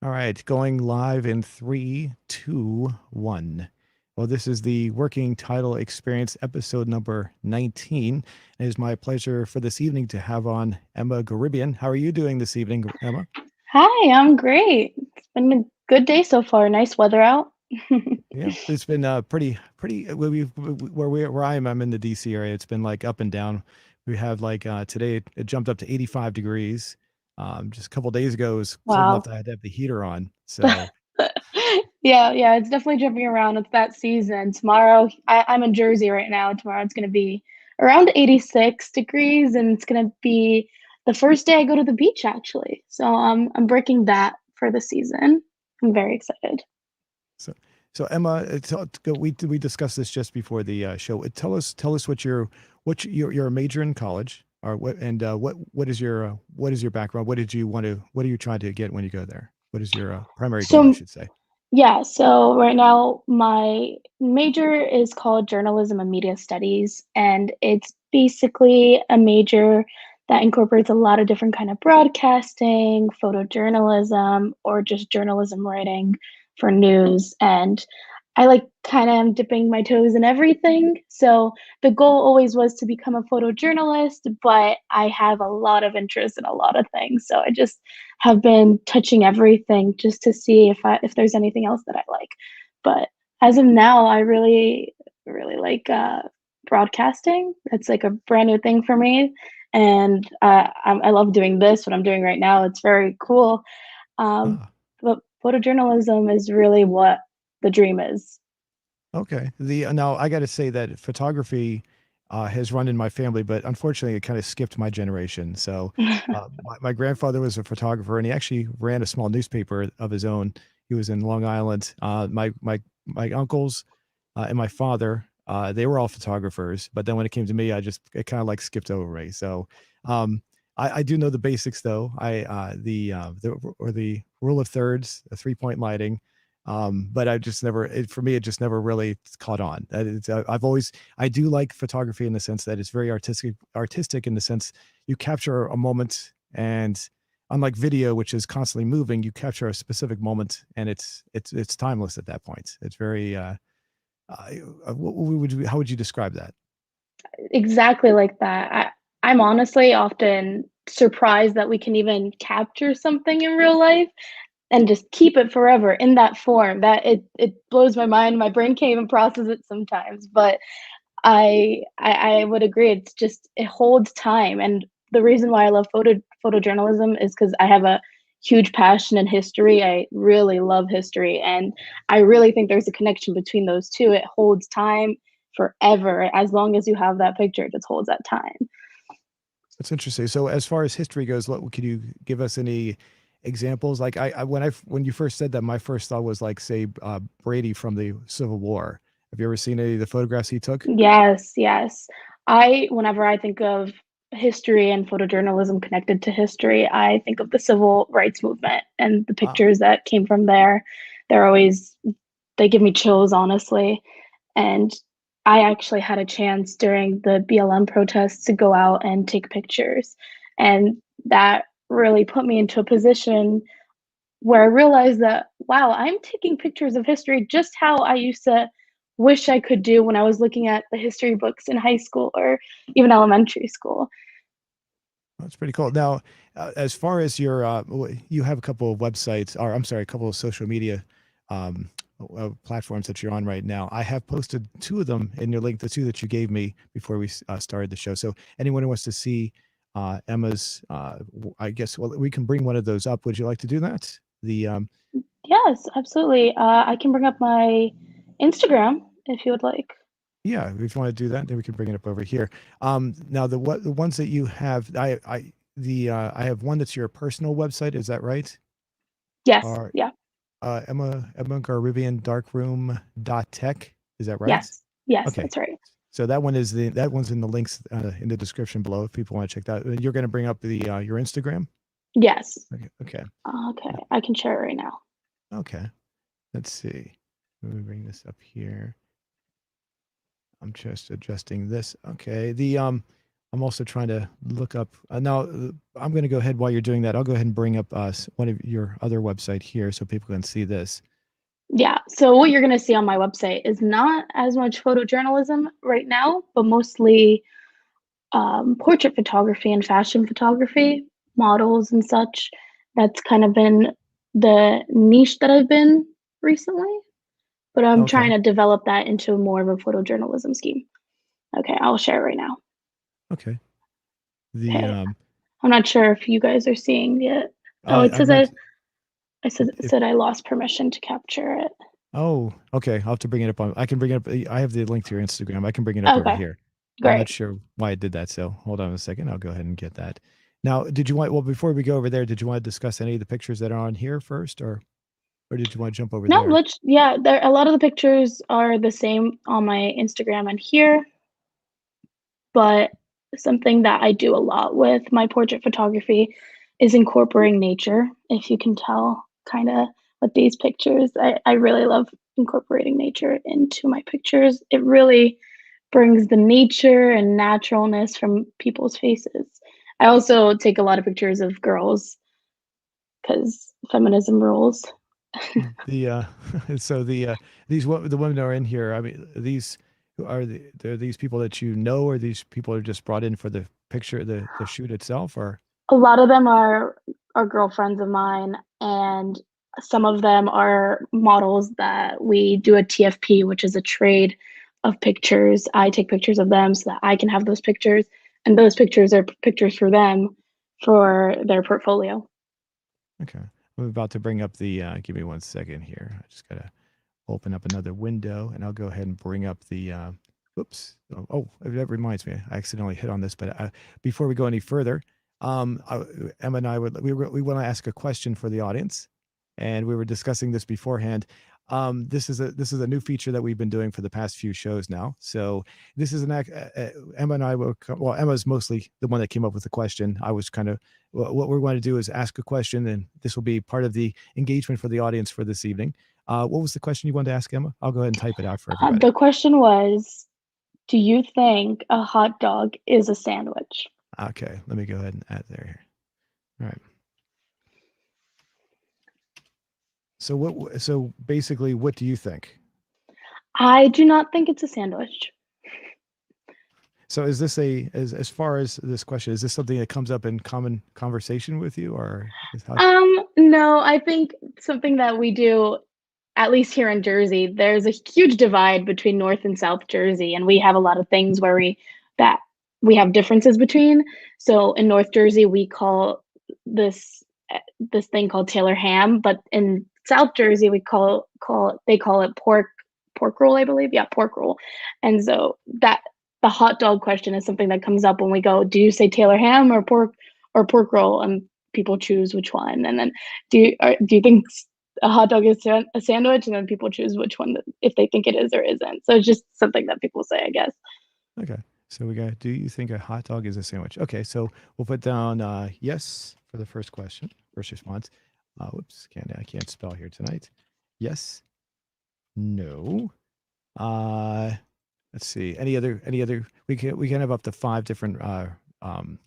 All right, going live in three, two, one. Well, this is the Working Title Experience episode number 19. It is my pleasure for this evening to have on Emma Garibian. How are you doing this evening, Emma? Hi, I'm great. It's been a good day so far. Nice weather out. Yeah, it's been pretty. Where I am, I'm in the DC area. It's been like up and down. We have like today it jumped up to 85 degrees. Just a couple days ago, it was cold enough Wow. that I had to have the heater on. So Yeah, it's definitely jumping around. It's that season. Tomorrow, I'm in Jersey right now. Tomorrow it's going to be around 86 degrees, and it's going to be the first day I go to the beach, actually. So I'm breaking that for the season. I'm very excited. So, so Emma, we discussed this just before the show. Tell us what you're a major in college, or what and what is your background? What are you trying to get when you go there? What is your primary goal, I So should say? Yeah, so right now my major is called Journalism and Media Studies, and it's basically a major that incorporates a lot of different kind of broadcasting, photojournalism, or just journalism writing for news. And I like kind of am dipping my toes in everything. So the goal always was to become a photojournalist, but I have a lot of interest in a lot of things. So I just have been touching everything just to see if there's anything else that I like. But as of now, I really like broadcasting. It's like a brand new thing for me, and I love doing this. What I'm doing right now, it's very cool. Um, Ah, but photojournalism is really what the dream is. okay. The Now I got to say that photography has run in my family, but unfortunately, it kind of skipped my generation. So, my grandfather was a photographer, and he actually ran a small newspaper of his own. He was in Long Island. My uncles and my father, they were all photographers. But then when it came to me, it kind of like skipped over me. So, um, I do know the basics though. The rule of thirds, 3 point lighting, but I just never for me it just never really caught on. I do like photography in the sense that it's very artistic in the sense you capture a moment, and unlike video, which is constantly moving, you capture a specific moment, and it's timeless at that point. It's very how would you describe that? Exactly like that. I'm honestly often surprised that we can even capture something in real life and just keep it forever in that form. That it blows my mind. My brain can't even process it sometimes. But I would agree. It's just it holds time, and the reason why I love photojournalism is because I have a huge passion in history. I really love history, and I really think there's a connection between those two. It holds time forever. As long as you have that picture, it just holds that time. That's interesting. So as far as history goes, could you give us any examples? Like when you first said that, my first thought was like, say, Brady from the Civil War. Have you ever seen any of the photographs he took? Yes, yes. Whenever I think of history and photojournalism connected to history, I think of the civil rights movement and the Ah, pictures that came from there. They're always, they give me chills, honestly. And I actually had a chance during the BLM protests to go out and take pictures. And that really put me into a position where I realized that, wow, I'm taking pictures of history just how I used to wish I could do when I was looking at the history books in high school or even elementary school. that's pretty cool. Now, as far as you have a couple of websites, or I'm sorry, a couple of social media um, platforms that you're on right now. I have posted two of them in your link, the two that you gave me before we started the show. So anyone who wants to see Emma's, I guess, well, we can bring one of those up. Would you like to do that? Yes, absolutely. I can bring up my Instagram if you would like. Yeah, if you want to do that, then we can bring it up over here. Now the ones that you have, I have one that's your personal website. Is that right? Yes, Or yeah, Emma Garibian Darkroom.tech. Is that right? yes, Okay. that's right. So that one's in the links in the description below if people want to check that. You're going to bring up the your Instagram. Yes. Okay. Okay. Okay, I can share it right now. Okay. Let's see. Let me bring this up here. I'm just adjusting this. Okay. I'm also trying to look up now. I'm going to go ahead while you're doing that. I'll go ahead and bring up one of your other website here so people can see this. Yeah. So what you're going to see on my website is not as much photojournalism right now, but mostly portrait photography and fashion photography, models and such. That's kind of been the niche that I've been recently, but I'm trying Okay. to develop that into more of a photojournalism scheme. Okay, I'll share it right now. Okay. The Okay, I'm not sure if you guys are seeing it. Oh, it I'm says not. I said it If said I lost permission to capture it. Oh, okay. I'll have to bring it up on. I can bring it up. I have the link to your Instagram. I can bring it up over Okay, here. I'm not great. sure why I did that. So hold on a second. I'll go ahead and get that. Now, did you want? Well, before we go over there, did you want to discuss any of the pictures that are on here first, or did you want to jump over No, there? there a lot of the pictures are the same on my Instagram and here, but something that I do a lot with my portrait photography is incorporating nature. If you can tell kind of with these pictures, I really love incorporating nature into my pictures. It really brings the nature and naturalness from people's faces. I also take a lot of pictures of girls because feminism rules. The so the women that are in here. I mean, these they're these people that you know, or these people are just brought in for the picture, the shoot itself, or A lot of them are girlfriends of mine, and some of them are models that we do a TFP, which is a trade of pictures. I take pictures of them so that I can have those pictures, and those pictures are pictures for them for their portfolio. okay. I'm about to bring up the. Give me one second here. I just gotta open up another window, and I'll go ahead and bring up the. Whoops! That reminds me. I accidentally hit on this, but before we go any further, Emma and I we want to ask a question for the audience, and we were discussing this beforehand. This is a new feature that we've been doing for the past few shows now. So this is Emma and I will well, Emma's mostly the one that came up with the question. I was kind of what we're going to do is ask a question, and this will be part of the engagement for the audience for this evening. What was the question you wanted to ask, Emma? I'll go ahead and type it out for everybody. The question was, do you think a hot dog is a sandwich? Okay, let me go ahead and add there. All right. So So basically, what do you think? I do not think it's a sandwich. So is this as far as this question, is this something that comes up in common conversation with you, or is how? No, I think something that we do, at least here in Jersey, there's a huge divide between North and South Jersey, and we have a lot of things that we have differences between. So in North Jersey, we call this this thing called Taylor ham, but in South Jersey, we call it pork roll, I believe. Yeah, pork roll. And so that the hot dog question is something that comes up when we go, do you say Taylor ham or pork roll? And people choose which one. And then do you think a hot dog is a sandwich? And then people choose which one if they think it is or isn't. So it's just something that people say, I guess. Okay. So we got, do you think a hot dog is a sandwich? Okay, so we'll put down yes for the first question, first response. Whoops, I can't spell here tonight. Yes, no. Uh, let's see. Any other? We can have up to five different um,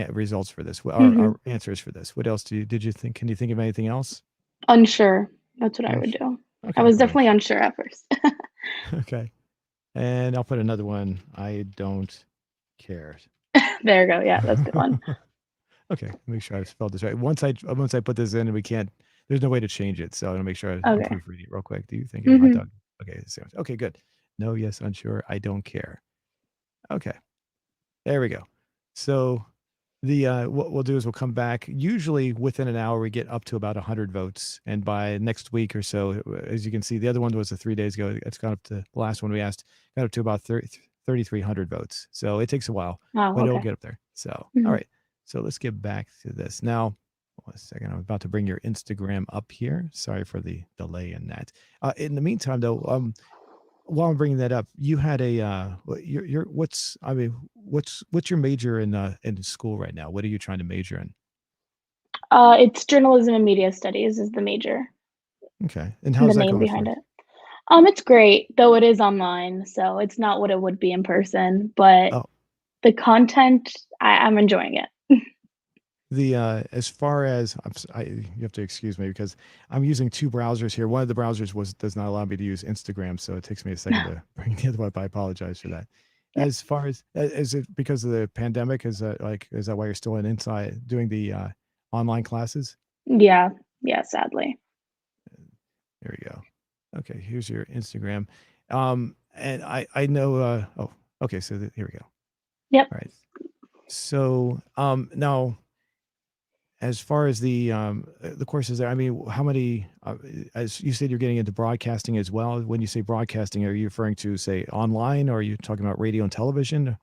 results for this. Our Hmm. answers for this. What else did you think? Can you think of anything else? Unsure. That's what I would Unsure. do. I Okay, I'll was put definitely unsure. unsure at first. Okay, and I'll put another one. I don't care. There you go. Yeah, that's a good one. Okay, make sure I spelled this right. Once I put this in, and we can't. There's no way to change it, so I'm gonna make sure I'm Okay. proofreading it real quick. Do you think a hot Hmm. dog? Okay, sandwich. Okay, good. No, yes, unsure. I don't care. Okay, there we go. So the what we'll do is we'll come back. Usually within an hour, we get up to about 100 votes, and by next week or so, as you can see, the other one was 3 days ago. It's gone up to the last one we asked, got up to about 3,300 votes. So it takes a while, Oh, but it'll okay. get up there. So all Hmm. right, so let's get back to this now. One second, I'm about to bring your Instagram up here. Sorry for the delay in that. In the meantime, though, while I'm bringing that up, you had your what's I mean, what's your major in school right now? What are you trying to major in? It's journalism and media studies is the major Okay, and and the how's that name going for behind you? it. It's great, though it is online, so it's not what it would be in person, but Oh, the content, I'm enjoying it. The as far as you have to excuse me because I'm using two browsers here. One of the browsers was does not allow me to use Instagram, so it takes me a second to bring the other one up. I apologize for that. Yeah. As far as is it because of the pandemic? Is that like is that why you're still in inside doing the online classes? Yeah. Yeah, sadly. There we go. Okay, here's your Instagram. And I know. Oh, okay. So here we go. Yep. All right. So now as far as the courses there, I mean, how many? As you said, you're getting into broadcasting as well. When you say broadcasting, are you referring to say online, or are you talking about radio and television?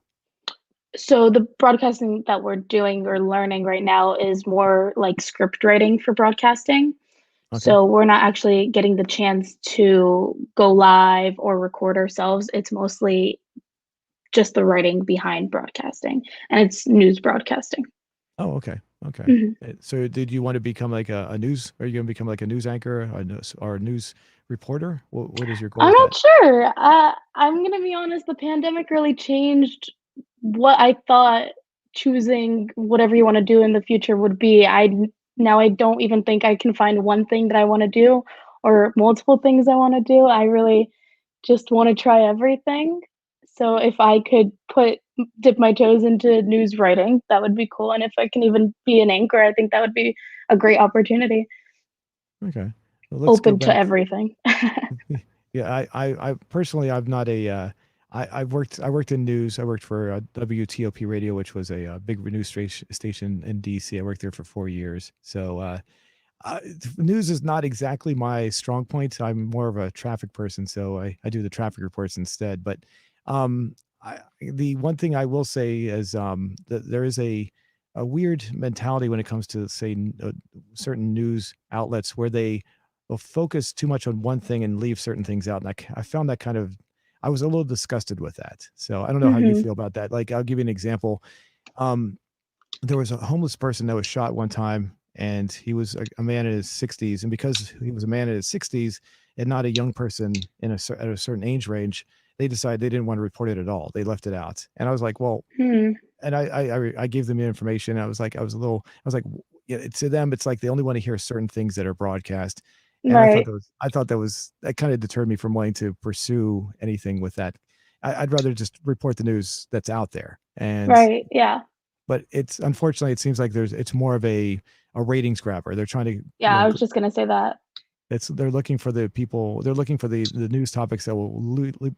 So the broadcasting that we're doing or learning right now is more like script writing for broadcasting. Okay. So we're not actually getting the chance to go live or record ourselves. It's mostly just the writing behind broadcasting, and it's news broadcasting. Oh, okay. Okay. Mhm. So, did you want to become like a news? Are you going to become like a news anchor, or a news reporter? What is your goal I'm with that? not sure. I'm gonna be honest, the pandemic really changed what I thought choosing whatever you wanna do in the future would be. Now I don't even think I can find one thing that I wanna do or multiple things I wanna do. I really just wanna try everything. So if I could dip my toes into news writing, that would be cool, and if I can even be an anchor, I think that would be a great opportunity. Okay. Well, let's go Open to back. everything. Yeah, I personally, I'm not a. I worked in news. I worked for WTOP Radio, which was a big news station in DC. I worked there for 4 years. So news is not exactly my strong point. I'm more of a traffic person, so I do the traffic reports instead. But um, the one thing I will say is that there is a weird mentality when it comes to say certain news outlets where they will focus too much on one thing and leave certain things out. And I found that kind of I was a little disgusted with that. So I don't know how you Mhm. feel about that. Like I'll give you an example. Um, there was a homeless person that was shot one time, and he was a man in his 60s, and because he was a man in his 60s and not a young person at a certain age range, they decided they didn't want to report it at all. They left it out, and I was like, well, Hmm. and I gave them the information. I was like, I was like, yeah, to them, it's like they only want to hear certain things that are broadcast, and Right. I thought that kind of deterred me from wanting to pursue anything with that. I'd rather just report the news that's out there, and Right. Yeah. but it's unfortunately it seems like it's more of a ratings grabber. They're trying to Yeah, I was just gonna say that. it's they're looking for the people. They're looking for the news topics that will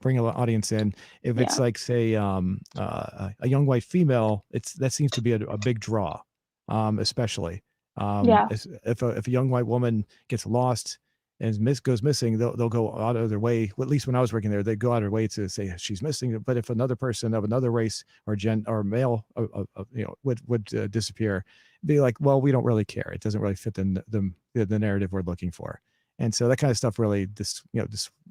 bring an audience in. If it's Yeah. like say a young white female, it's that seems to be a big draw, especially Yeah. if a young white woman gets lost and goes missing, they'll go out of their way. Well, at least when I was working there, they go out of their way to say she's missing. But if another person of another race or gen or male, would disappear, be like, well, we don't really care. It doesn't really fit the narrative we're looking for, and so that kind of stuff really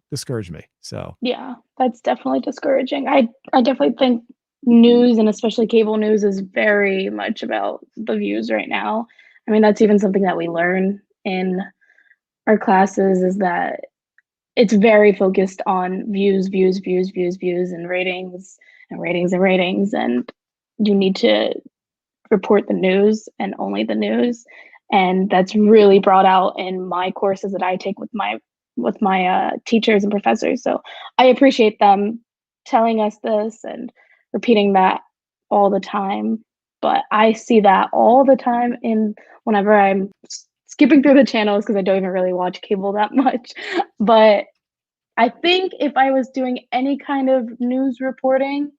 discouraged me. So Yeah. That's definitely discouraging. I definitely think news and especially cable news is very much about the views right now. I mean, that's even something that we learn in our classes is that it's very focused on views, views, views, views, views, and ratings and ratings and ratings. And you need to report the news and only the news. And that's really brought out in my courses that I take with my teachers and professors. So I appreciate them telling us this and repeating that all the time. But I see that all the time in whenever I'm skipping through the channels because I don't even really watch cable that much. But I think if I was doing any kind of news reporting,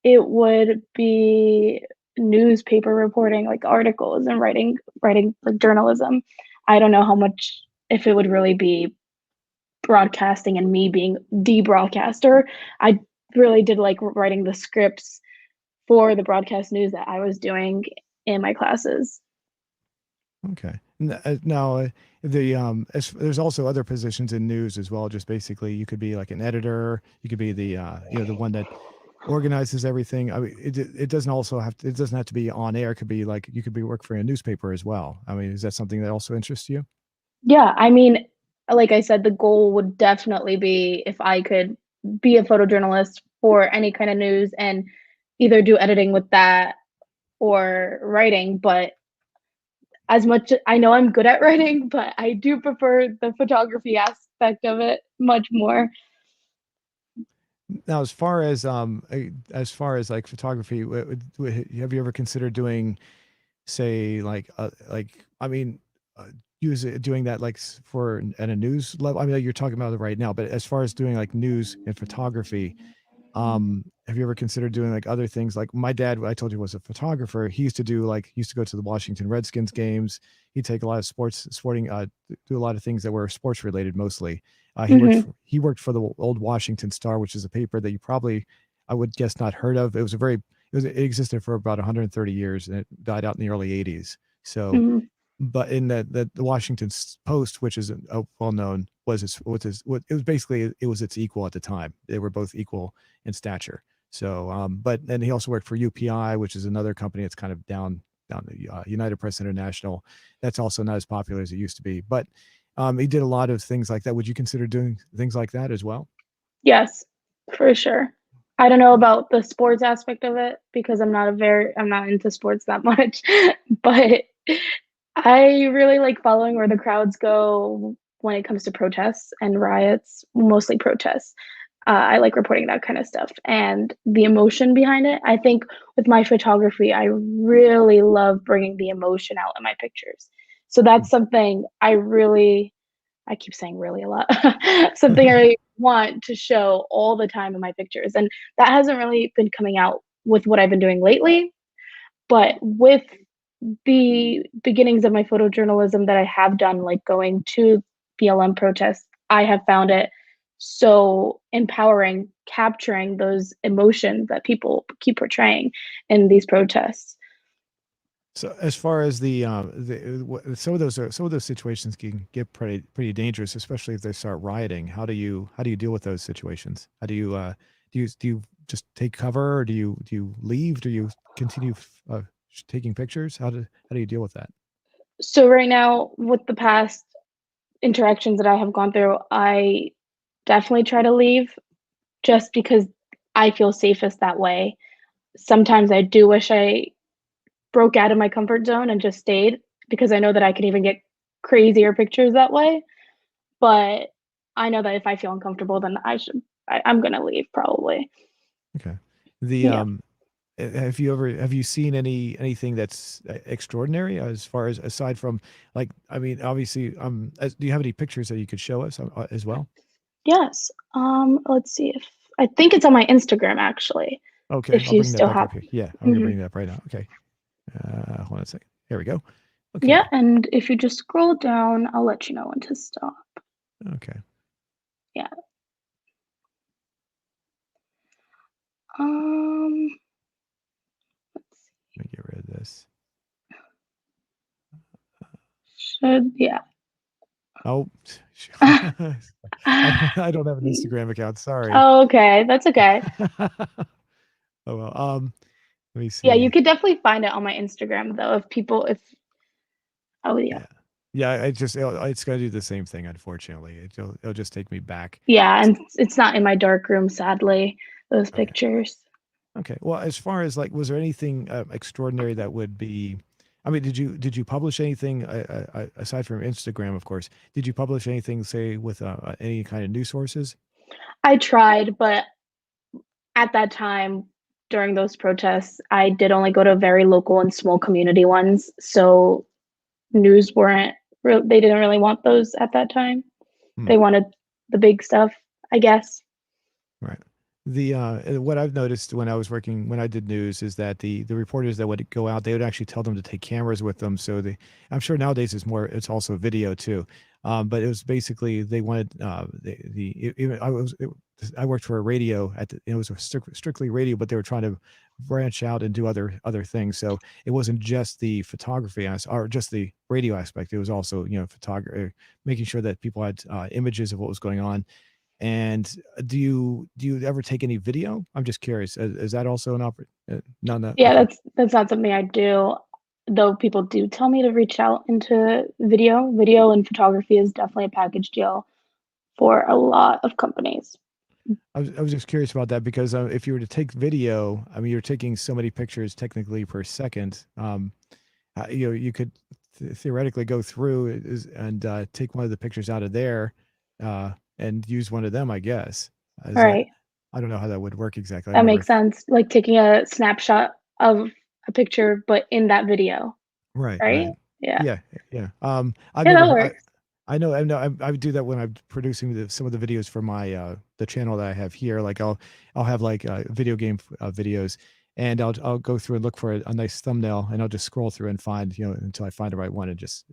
it would be newspaper reporting, like articles and writing like journalism. I don't know how much if it would really be broadcasting and me being the broadcaster. I really did like writing the scripts for the broadcast news that I was doing in my classes. okay. Now there's also other positions in news as well. Just basically, you could be like an editor. You could be the the one that organizes everything. I mean, it doesn't also it doesn't have to be on air. It could be like you could be work for a newspaper as well. I mean, is that something that also interests you? Yeah, I mean, like I said, the goal would definitely be if I could be a photojournalist for any kind of news and either do editing with that or writing, but as much I know I'm good at writing, but I do prefer the photography aspect of it much more. Now, as far as like photography, have you ever considered doing, say, like I mean, use it doing that like for at a news level? I mean, you're talking about it right now, but as far as doing like news and photography, have you ever considered doing like other things? Like my dad, I told you, was a photographer. He used to do like he used to go to the Washington Redskins games. He'd take a lot of sporting, do a lot of things that were sports related mostly. Hmm. He worked for the old Washington Star, which is a paper that you probably, I would guess, not heard of. It existed for about 130 years and it died out in the early 80s. So Hmm. but in the Washington Post, which is well known, what it was basically it was its equal at the time. They were both equal in stature. So, but then he also worked for UPI, which is another company that's kind of down the United Press International. That's also not as popular as it used to be. But he did a lot of things like that. Would you consider doing things like that as well? Yes, for sure. I don't know about the sports aspect of it because I'm not into sports that much, but I really like following where the crowds go when it comes to protests and riots, mostly protests. I like reporting that kind of stuff and the emotion behind it. I think with my photography, I really love bringing the emotion out in my pictures. So that's something I keep saying really a lot, something I really want to show all the time in my pictures. And that hasn't really been coming out with what I've been doing lately. But with the beginnings of my photojournalism that I have done, like going to BLM protests, I have found it so empowering, capturing those emotions that people keep portraying in these protests. So as far as some of those situations can get pretty dangerous, especially if they start rioting. How do you deal with those situations? How do you just take cover, or do you leave? Do you continue taking pictures? How do you deal with that? So, right now, with the past interactions that I have gone through, I definitely try to leave just because I feel safest that way. Sometimes I do wish I broke out of my comfort zone and just stayed because I know that I can even get crazier pictures that way. But I know that if I feel uncomfortable, then I'm gonna leave probably. Okay. The Yeah. have you seen anything that's extraordinary as far as aside from like I mean obviously do you have any pictures that you could show us as well? Yes. Let's see if I think it's on my Instagram actually, Okay, if I'll you bring that still back have up here. Yeah, I'm gonna mhm. bring that up right now. Okay. Hold on a second. Here we go. Yeah, Okay. and if you just scroll down, I'll let you know when to stop. Okay. Yeah. Um, Let me get rid of this. should yeah. Oh, I don't have an Instagram account. Sorry. Oh, okay, that's okay. Oh well. Let me Yeah, you see. could definitely find it on my Instagram though if oh yeah. Yeah. Yeah, it's gonna do the same thing, unfortunately. It'll just take me back. Yeah, and it's not in my dark room, sadly, those Okay. pictures. Okay. Well, as far as like, was there anything extraordinary that would be? I mean, did you publish anything aside from Instagram, of course? Did you publish anything, say, with any kind of news sources? I tried, but at that time during those protests, I did only go to very local and small community ones, so news weren't they didn't really want those at that time. Hmm. They wanted the big stuff, I guess. Right. What I've noticed when I did news is that the reporters that would go out, they would actually tell them to take cameras with them. So I'm sure nowadays it's also video too. But it was basically they wanted I worked for a radio it was a strictly radio, but they were trying to branch out and do other things. So it wasn't just the photography or just the radio aspect. It was also, photography, making sure that people had images of what was going on. And do you ever take any video? I'm just curious. Is that also an no, no. Yeah, Okay. that's not something I do, though people do tell me to reach out into video. Video and photography is definitely a package deal for a lot of companies. I was just curious about that because if you were to take video, I mean, you're taking so many pictures technically per second. You could theoretically go through and take one of the pictures out of there and use one of them, I guess. Is that Right. I don't know how that would work exactly. I've That never. makes sense. Like taking a snapshot of a picture, but in that video, Right, right? right. Yeah. Yeah, yeah. I've Yeah, never that heard. works. I know. I do that when I'm producing some of the videos for my the channel that I have here. Like I'll have like video game videos, and I'll go through and look for a nice thumbnail, and I'll just scroll through and find until I find the right one, and just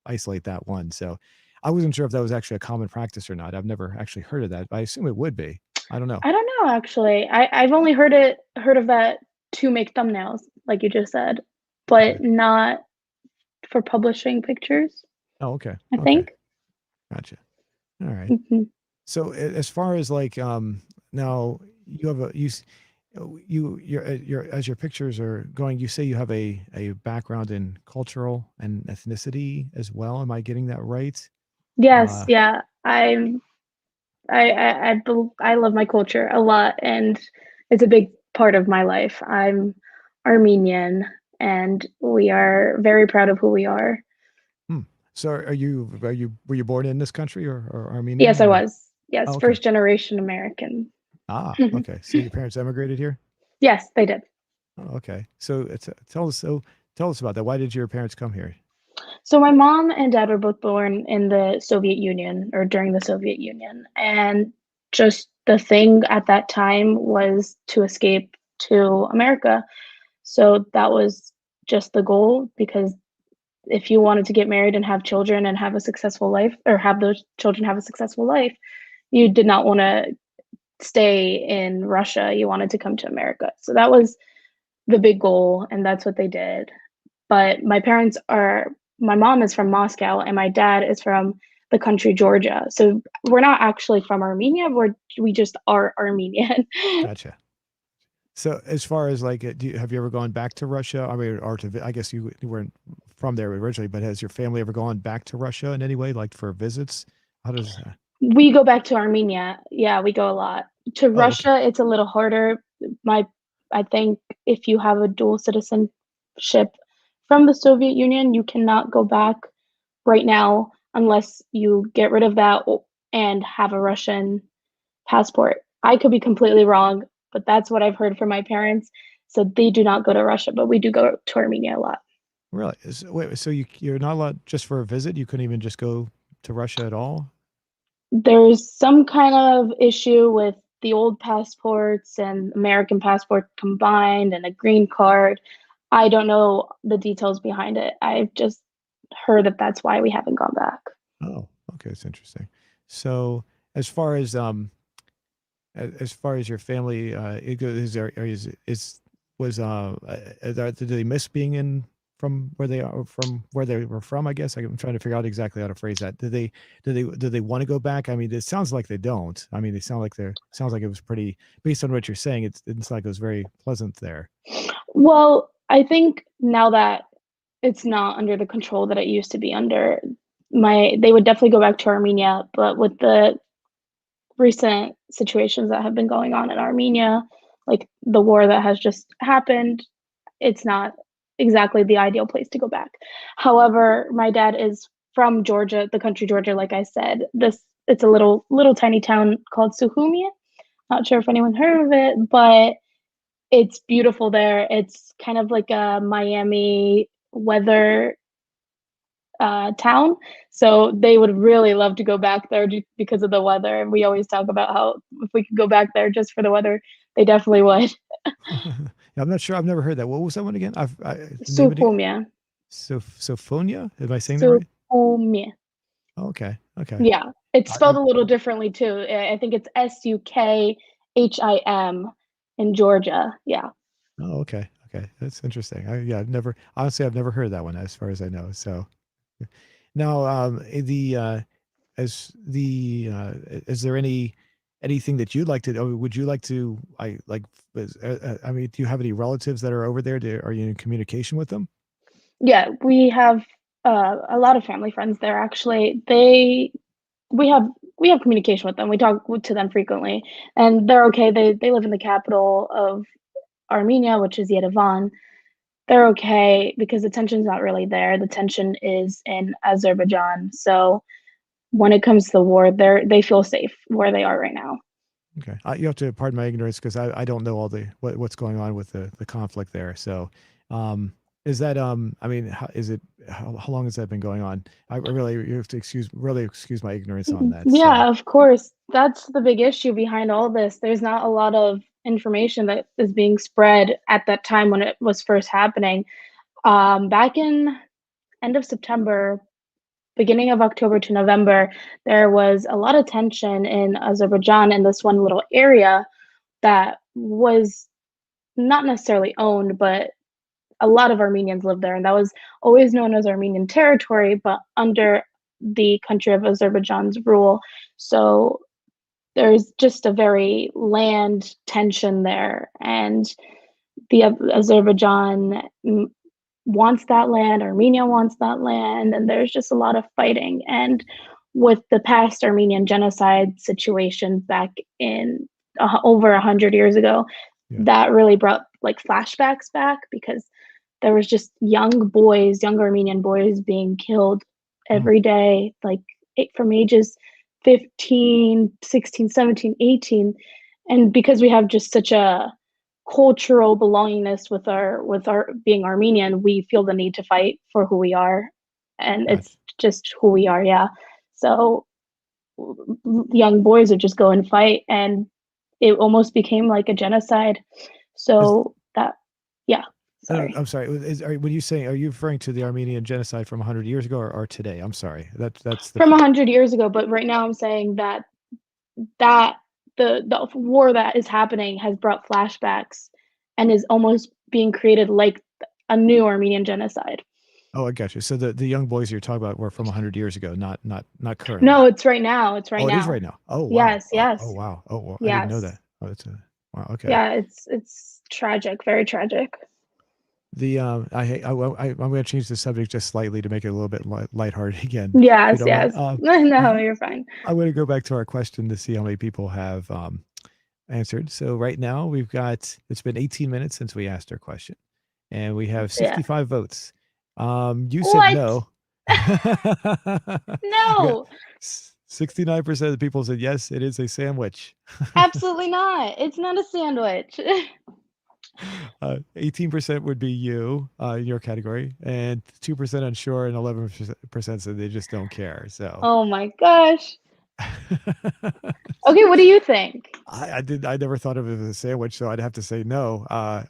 isolate that one. So I wasn't sure if that was actually a common practice or not. I've never actually heard of that, but I assume it would be. I don't know. I don't know actually. I've only heard of that to make thumbnails, like you just said, Okay. but not for publishing pictures, Oh, okay. I Okay. think. Gotcha. All right. Mhm. So as far as like now you have a your as your pictures are going, you say you have a background in cultural and ethnicity as well. Am I getting that right? Yes, Uh yeah. I love my culture a lot, and it's a big part of my life. I'm Armenian, and we are very proud of who we are. hmm. So are you were you born in this country or Yes, Armenia I or was. Yes, oh, okay. first generation American. Okay. So your parents emigrated here? Yes, they did. Oh, okay. So tell us about that. Why did your parents come here? So my mom and dad were both born in the Soviet Union or during the Soviet Union, and just the thing at that time was to escape to America. So that was just the goal because if you wanted to get married and have children and have a successful life or have those children have a successful life, you did not want to stay in Russia. You wanted to come to America. So that was the big goal, and that's what they did. But my mom is from Moscow and my dad is from the country Georgia. So we're not actually from Armenia, we just are Armenian. Gotcha. So as far as like, have you ever gone back to Russia? I mean, I guess you weren't from there originally, but has your family ever gone back to Russia in any way, like for visits? How does? We go back to Armenia. Yeah, we go a lot. To Oh, okay. Russia, it's a little harder. My I think if you have a dual citizenship from the Soviet Union, you cannot go back right now unless you get rid of that and have a Russian passport. I could be completely wrong, but that's what I've heard from my parents. So they do not go to Russia, but we do go to Armenia a lot. Really? Wait, so you're not allowed just for a visit? You couldn't even just go to Russia at all? There's some kind of issue with the old passports and American passport combined and a green card. I don't know the details behind it. I've just heard that that's why we haven't gone back. Oh, okay, it's interesting. So as far as as far as your family, it goes, is was do they miss being in from where they were from? I guess I'm trying to figure out exactly how to phrase that. Do they want to go back? I mean, it sounds like they don't. I mean, they sounds like it was pretty based on what you're saying. It's like it was very pleasant there. Well, I think now that it's not under the control that it used to be under, they would definitely go back to Armenia, but with the recent situations that have been going on in Armenia, like the war that has just happened, it's not exactly the ideal place to go back. However, my dad is from Georgia, the country Georgia, like I said. It's a little tiny town called Suhumia. Not sure if anyone heard of it, but it's beautiful there. It's kind of like a Miami weather town. So they would really love to go back there because of the weather. And we always talk about how if we could go back there just for the weather, they definitely would. Yeah, I'm not sure. I've never heard that. What was that one again? The name of it. Suhumia. Sophonia. Am I saying that right? Suhumia. Oh, okay. Okay. Yeah, it's I, spelled a little differently too. I think it's Sukhim in Georgia. Yeah. oh, okay. Okay. That's interesting. Yeah, I've never heard that one as far as I know. So now, is there anything that you'd like to, would you like to, I mean, do you have any relatives that are over there? Are you in communication with them? Yeah, we have a lot of family friends there actually. We have we have communication with them. We talk to them frequently, and they're okay. They live in the capital of Armenia, which is Yerevan. They're okay because the tension's not really there. The tension is in Azerbaijan. So when it comes to the war, they feel safe where they are right now. Okay. You have to pardon my ignorance because I don't know all what's going on with the conflict there. So, um, is that I mean, how long has that been going on? I really you have to excuse my ignorance on that. So, Yeah, of course. That's the big issue behind all this. There's not a lot of information that is being spread at that time when it was first happening. Back in end of September, beginning of October to November, there was a lot of tension in Azerbaijan in this one little area that was not necessarily owned, but a lot of Armenians lived there, and that was always known as Armenian territory, but under the country of Azerbaijan's rule. So there's just a very land tension there, and the Azerbaijan wants that land, Armenia wants that land, and there's just a lot of fighting. And with the past Armenian genocide situation back in over 100 years ago, yeah. that really brought like flashbacks back because there was just young boys, young Armenian boys being killed Oh, every day, like from ages 15, 16, 17, 18. And because we have just such a cultural belongingness with our being Armenian, we feel the need to fight for who we are. And gotcha. it's just who we are, yeah. So young boys would just go and fight, and it almost became like a genocide. Is So that, yeah, I don't, sorry. I'm sorry. When you say, are you referring to the Armenian genocide from 100 years ago or today? I'm sorry. That's the From 100 years ago, but right now I'm saying that that the war that is happening has brought flashbacks and is almost being created like a new Armenian genocide. Oh, I got you. So the young boys you're talking about were from 100 years ago, not No, currently. it's right now. It's right Oh, it is now. right now. Oh, wow. Yes, Oh, yes, wow. Oh, well, I didn't know yes. that. Oh, that's a wow. Okay. Yeah, it's tragic, very tragic. The I'm going to change the subject just slightly to make it a little bit lighthearted again, if you Yes, don't mind. yes. No, you're fine. I'm going to go back to our question to see how many people have answered. So right now it's been 18 minutes since we asked our question, and we have Yeah. 65 votes. You said What? no. We got No, 69% of the people said yes, it is a sandwich. absolutely not. It's not a sandwich. 18% would be you, your category, and 2% unsure, and 11% said they just don't care. So Oh my gosh. I, Okay, what do you think? I never thought of it as a sandwich, so I'd have to say no. I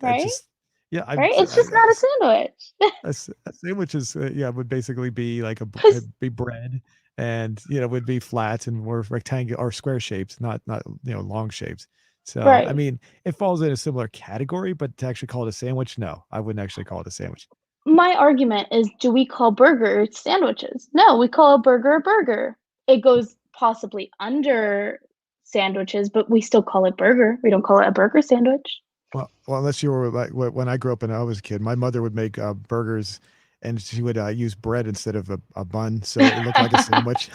Right? just, yeah, Right? It's just not a sandwich. a sandwich is, yeah, would basically be like Because be bread, and would be flat and more rectangular or square shapes, not long shapes. So I right. mean, it falls in a similar category, but to actually call it a sandwich, no, I wouldn't actually call it a sandwich. My argument is, do we call burgers sandwiches? No, we call a burger. It goes possibly under sandwiches, but we still call it burger. We don't call it a burger sandwich. Well, unless you were like when I grew up and I was a kid, my mother would make burgers, and she would use bread instead of a bun, so it looked like a sandwich.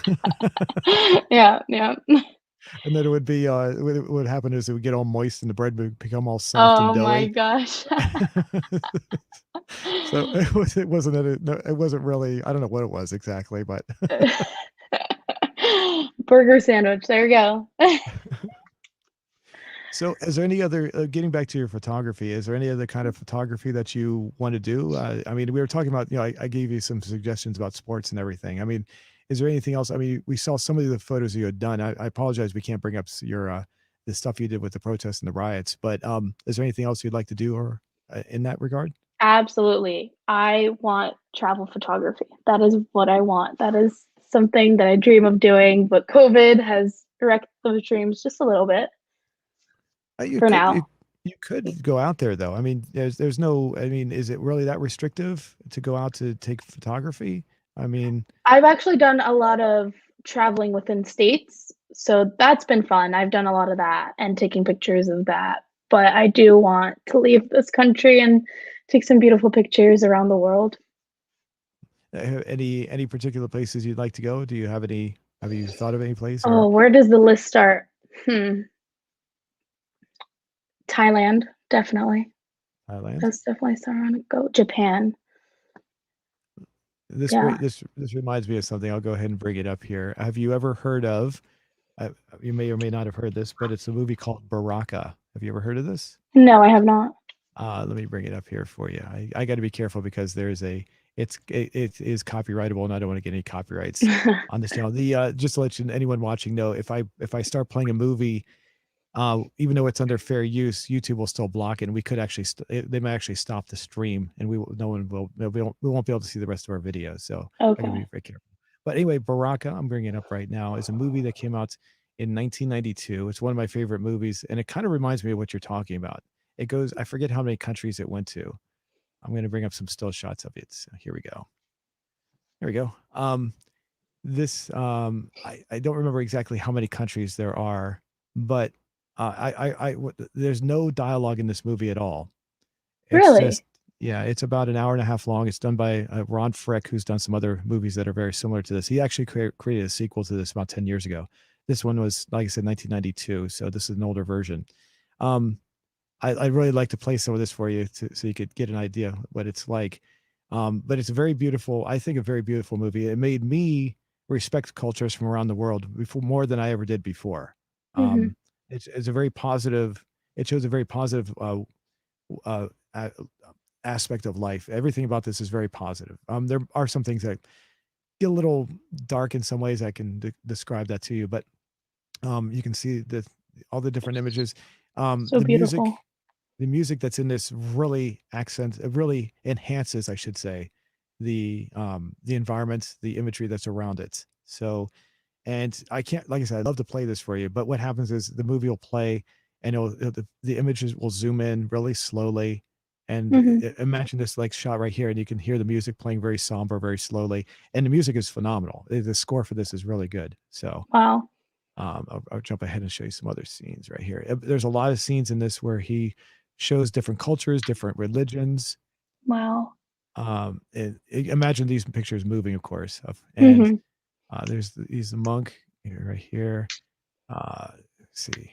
Yeah, yeah. And then it would be what would happen is it would get all moist and the bread would become all soft and Oh my doughy. gosh. So it wasn't no, it wasn't really, I don't know what it was exactly, but Burger sandwich. There you go. so is there any other getting back to your photography, is there any other kind of photography that you want to do? I mean, we were talking about, I gave you some suggestions about sports and everything. I mean, is there anything else? I mean, we saw some of the photos you had done. I apologize we can't bring up your the stuff you did with the protests and the riots, but is there anything else you'd like to do or in that regard? Absolutely. I want travel photography. That is what I want. That is something that I dream of doing, but COVID has wrecked those dreams just a little bit You for could now. you could go out there though. I mean, there's no. I mean, is it really that restrictive to go out to take photography? I mean, I've actually done a lot of traveling within states, so that's been fun. I've done a lot of that and taking pictures of that. But I do want to leave this country and take some beautiful pictures around the world. any particular places you'd like to go? Do you have any? Have you thought of any place Oh, or where does the list start? Hmm. Thailand, definitely. Thailand? That's definitely somewhere I wanna go. Japan. Yeah. This reminds me of something. I'll go ahead and bring it up here. Have you ever heard of? You may or may not have heard this, but it's a movie called Baraka. Have you ever heard of this? No, I have not. Let me bring it up here for you. I got to be careful because there's it is copyrightable, and I don't want to get any copyrights on this channel. The just to let you anyone watching know, if I start playing a movie, even though it's under fair use, YouTube will still block it, and we could actually they might actually stop the stream, and no one will we won't be able to see the rest of our video. So I got to be Okay. very careful. But anyway, Baraka, I'm bringing it up right now, is a movie that came out in 1992. It's one of my favorite movies, and it kind of reminds me of what you're talking about. It goes, I forget how many countries it went to. I'm going to bring up some still shots of it. So here we go. Here we go. This I don't remember exactly how many countries there are, but there's no dialogue in this movie at all. It's just Really? yeah, it's about an hour and a half long. It's done by Ron Frick, who's done some other movies that are very similar to this. He actually created a sequel to this about 10 years ago. This one was, like I said, 1992, so this is an older version. Um, I'd really like to play some of this for you so you could get an idea what it's like. But it's a very beautiful, I think, a very beautiful movie. It made me respect cultures from around the world before more than I ever did before. Mhm. Um, it's a very positive. It shows a very positive uh, a- aspect of life. Everything about this is very positive. There are some things that get a little dark in some ways. I can describe that to you, but you can see all the different images. So beautiful. The music that's in this really accents, it really enhances, I should say, the environment, the imagery that's around it. So, and I can't, like I said, I'd love to play this for you, but what happens is the movie will play, and the images will zoom in really slowly. And Mhm. imagine this like shot right here, and you can hear the music playing very somber, very slowly, and the music is phenomenal. The score for this is really good. So Wow. I'll jump ahead and show you some other scenes right here. There's a lot of scenes in this where he shows different cultures, different religions. Wow. Imagine these pictures moving, of course. And Mhm. he's the monk here, right here. Let's see.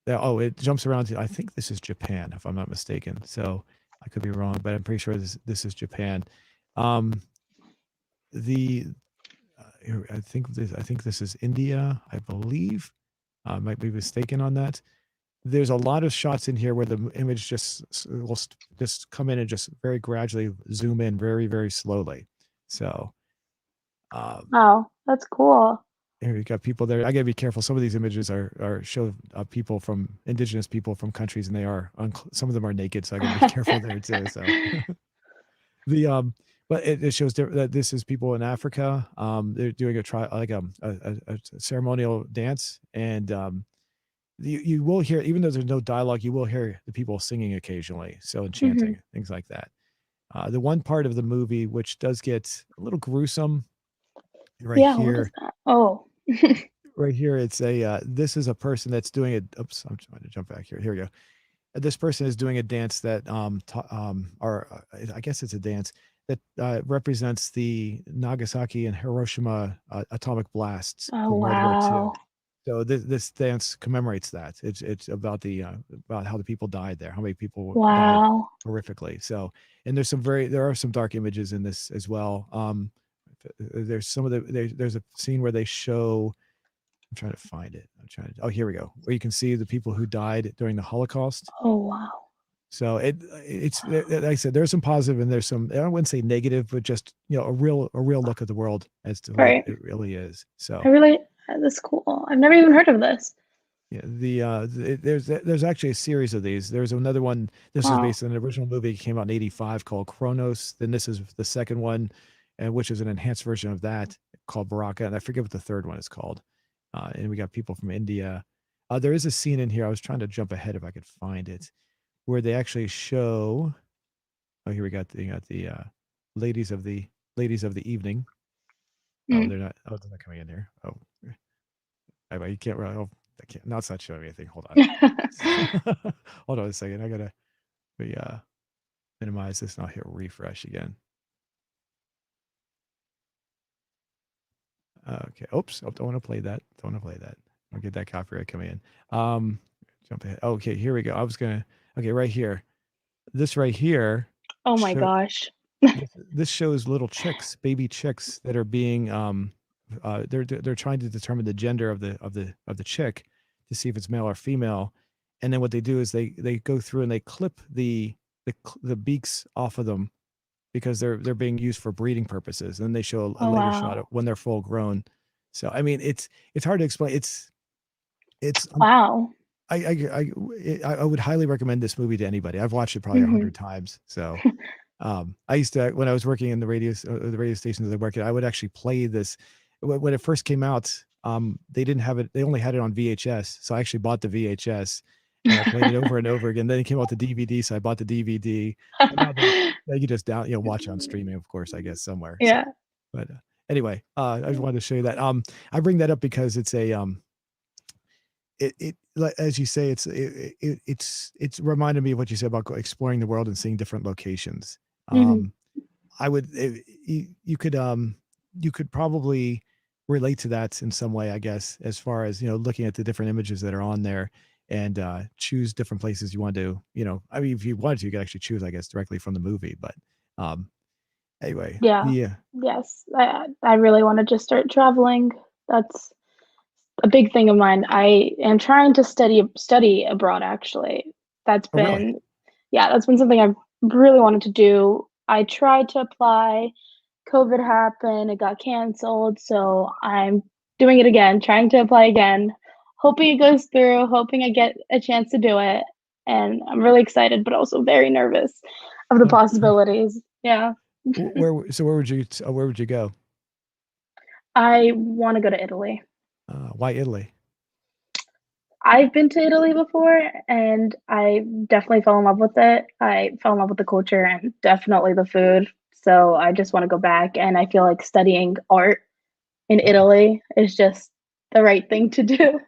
Oh, it jumps around to, I think this is Japan, if I'm not mistaken. So I could be wrong, but I'm pretty sure this is Japan. Um, the I think this is India, I believe. I might be mistaken on that. There's a lot of shots in here where the image will just come in and just very gradually zoom in very, very slowly. So, um, Wow, that's cool. here we got people there. I gotta be careful. Some of these images are show people from indigenous people from countries, and they are some of them are naked, so I gotta be careful there too. So the but it shows that this is people in Africa. They're doing a ceremonial dance, and you will hear, even though there's no dialogue, you will hear the people singing occasionally, so and Mhm. chanting, things like that. The one part of the movie which does get a little gruesome right Yeah, what is here, that? Oh. it's a this is a person that's doing it. Oops, I'm trying to jump back here. Here we go. This person is doing a dance that or I guess it's a dance that represents the Nagasaki and Hiroshima atomic blasts Oh, from World War II. wow. So this dance commemorates that. It's about how the people died there, how many people died Wow. horrifically. So, and there are some dark images in this as well. There's some of there's a scene where they show. I'm trying to find it. Oh, here we go. Where you can see the people who died during the Holocaust. Oh, wow. So like I said, there's some positive and there's some, I wouldn't say negative, but just, a real look at the world as to what Right. it really is. I So really that's cool. I've never even heard of this. yeah, there's actually a series of these. There's another one. This is Wow. based on an original movie that came out in '85 called Kronos. Then this is the second one, and which is an enhanced version of that called Baraka. And I forget what the third one is called. And we got people from India. There is a scene in here. I was trying to jump ahead if I could find it, where they actually show. Oh, here we got the ladies of the ladies of the evening. Oh, Mm. they're not. Oh, they're not coming in here. Oh, you can't really. Oh, I can't. No, it's not showing me anything. Hold on. Hold on a second. I gotta we minimize this and I'll hit refresh again. Okay. Oops. Oh, don't want to play that. Don't want to play that. I'll get that copyright coming in. Jump ahead. Okay, here we go. I was gonna. Okay, right here. This right here Oh my show gosh. this shows little chicks, baby chicks that are being they're trying to determine the gender of the chick to see if it's male or female, and then what they do is they go through and they clip the beaks off of them because they're being used for breeding purposes. And then they show a Oh later shot of wow. when they're full grown. So I mean, it's hard to explain. It's Wow. I would highly recommend this movie to anybody. I've watched it probably a Mhm. hundred times. So I used to when I was working in the radio stations I worked at, I would actually play this when it first came out. They didn't have it; they only had it on VHS. So I actually bought the VHS and I played it over and over again. Then it came out the DVD, so I bought the DVD. And now they you just watch it on streaming, of course, I guess somewhere. So, Yeah. but anyway, I just wanted to show you that. I bring that up because it's a like as you say, it's reminded me of what you said about exploring the world and seeing different locations. Mhm. Um, I would you could probably relate to that in some way, I guess, as far as looking at the different images that are on there and choose different places you want to. I mean, if you wanted to, you could actually choose, I guess, directly from the movie. But um, anyway, Yeah. the Yes. I really want to just start traveling. That's a big thing of mine. I am trying to study abroad actually. That's oh really? been yeah, that's been something I've really wanted to do. I tried to apply, COVID happened, it got canceled, so I'm doing it again, trying to apply again, hoping it goes through, hoping I get a chance to do it. And I'm really excited, but also very nervous of the Oh, possibilities. Yeah. where would you go? I want to go to Italy. Why Italy? I've been to Italy before and I definitely fell in love with it. I fell in love with the culture and definitely the food. So I just want to go back and I feel like studying art in Oh, Italy is just the right thing to do.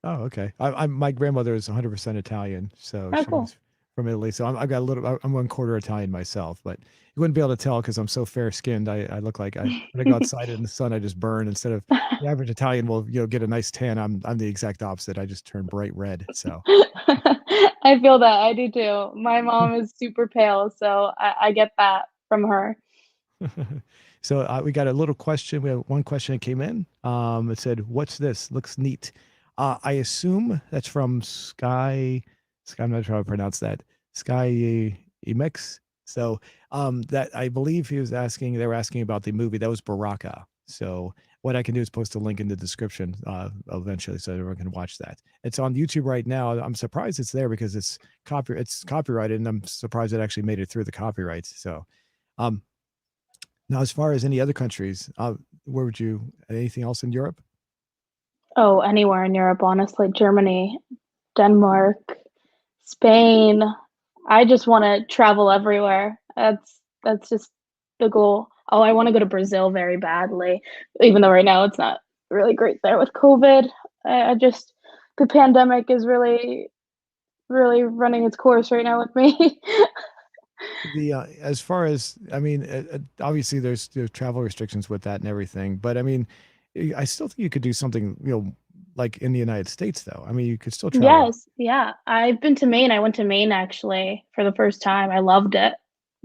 oh, okay. My grandmother is 100% Italian, so Oh, she cool. was from Italy. So I've got a little. I'm 1/4 Italian myself, but you wouldn't be able to tell because I'm so fair skinned. I look like when I go outside in the sun, I just burn instead of the average Italian will get a nice tan. I'm the exact opposite. I just turn bright red. So I feel that. I do too. My mom is super pale, so I get that from her. so we got a little question. We have one question that came in. It said, "What's this? Looks neat." I assume that's from Sky. Sky. I'm not sure how to pronounce that. Sky Emex. So that I believe he was asking. They were asking about the movie that was Baraka. So what I can do is post a link in the description eventually, so everyone can watch that. It's on YouTube right now. I'm surprised it's there because it's copyrighted, and I'm surprised it actually made it through the copyrights. So. Um, Now, as far as any other countries, where would you anything else in Europe? Oh, anywhere in Europe, honestly. Germany, Denmark, Spain. I just want to travel everywhere. That's just the goal. Oh, I want to go to Brazil very badly, even though right now it's not really great there with COVID. I just the pandemic is really running its course right now with me. The as far as I mean, obviously there's travel restrictions with that and everything, but I mean, I still think you could do something, like in the United States, though. I mean, you could still travel. Yes, yeah. I've been to Maine. I went to Maine actually for the first time. I loved it.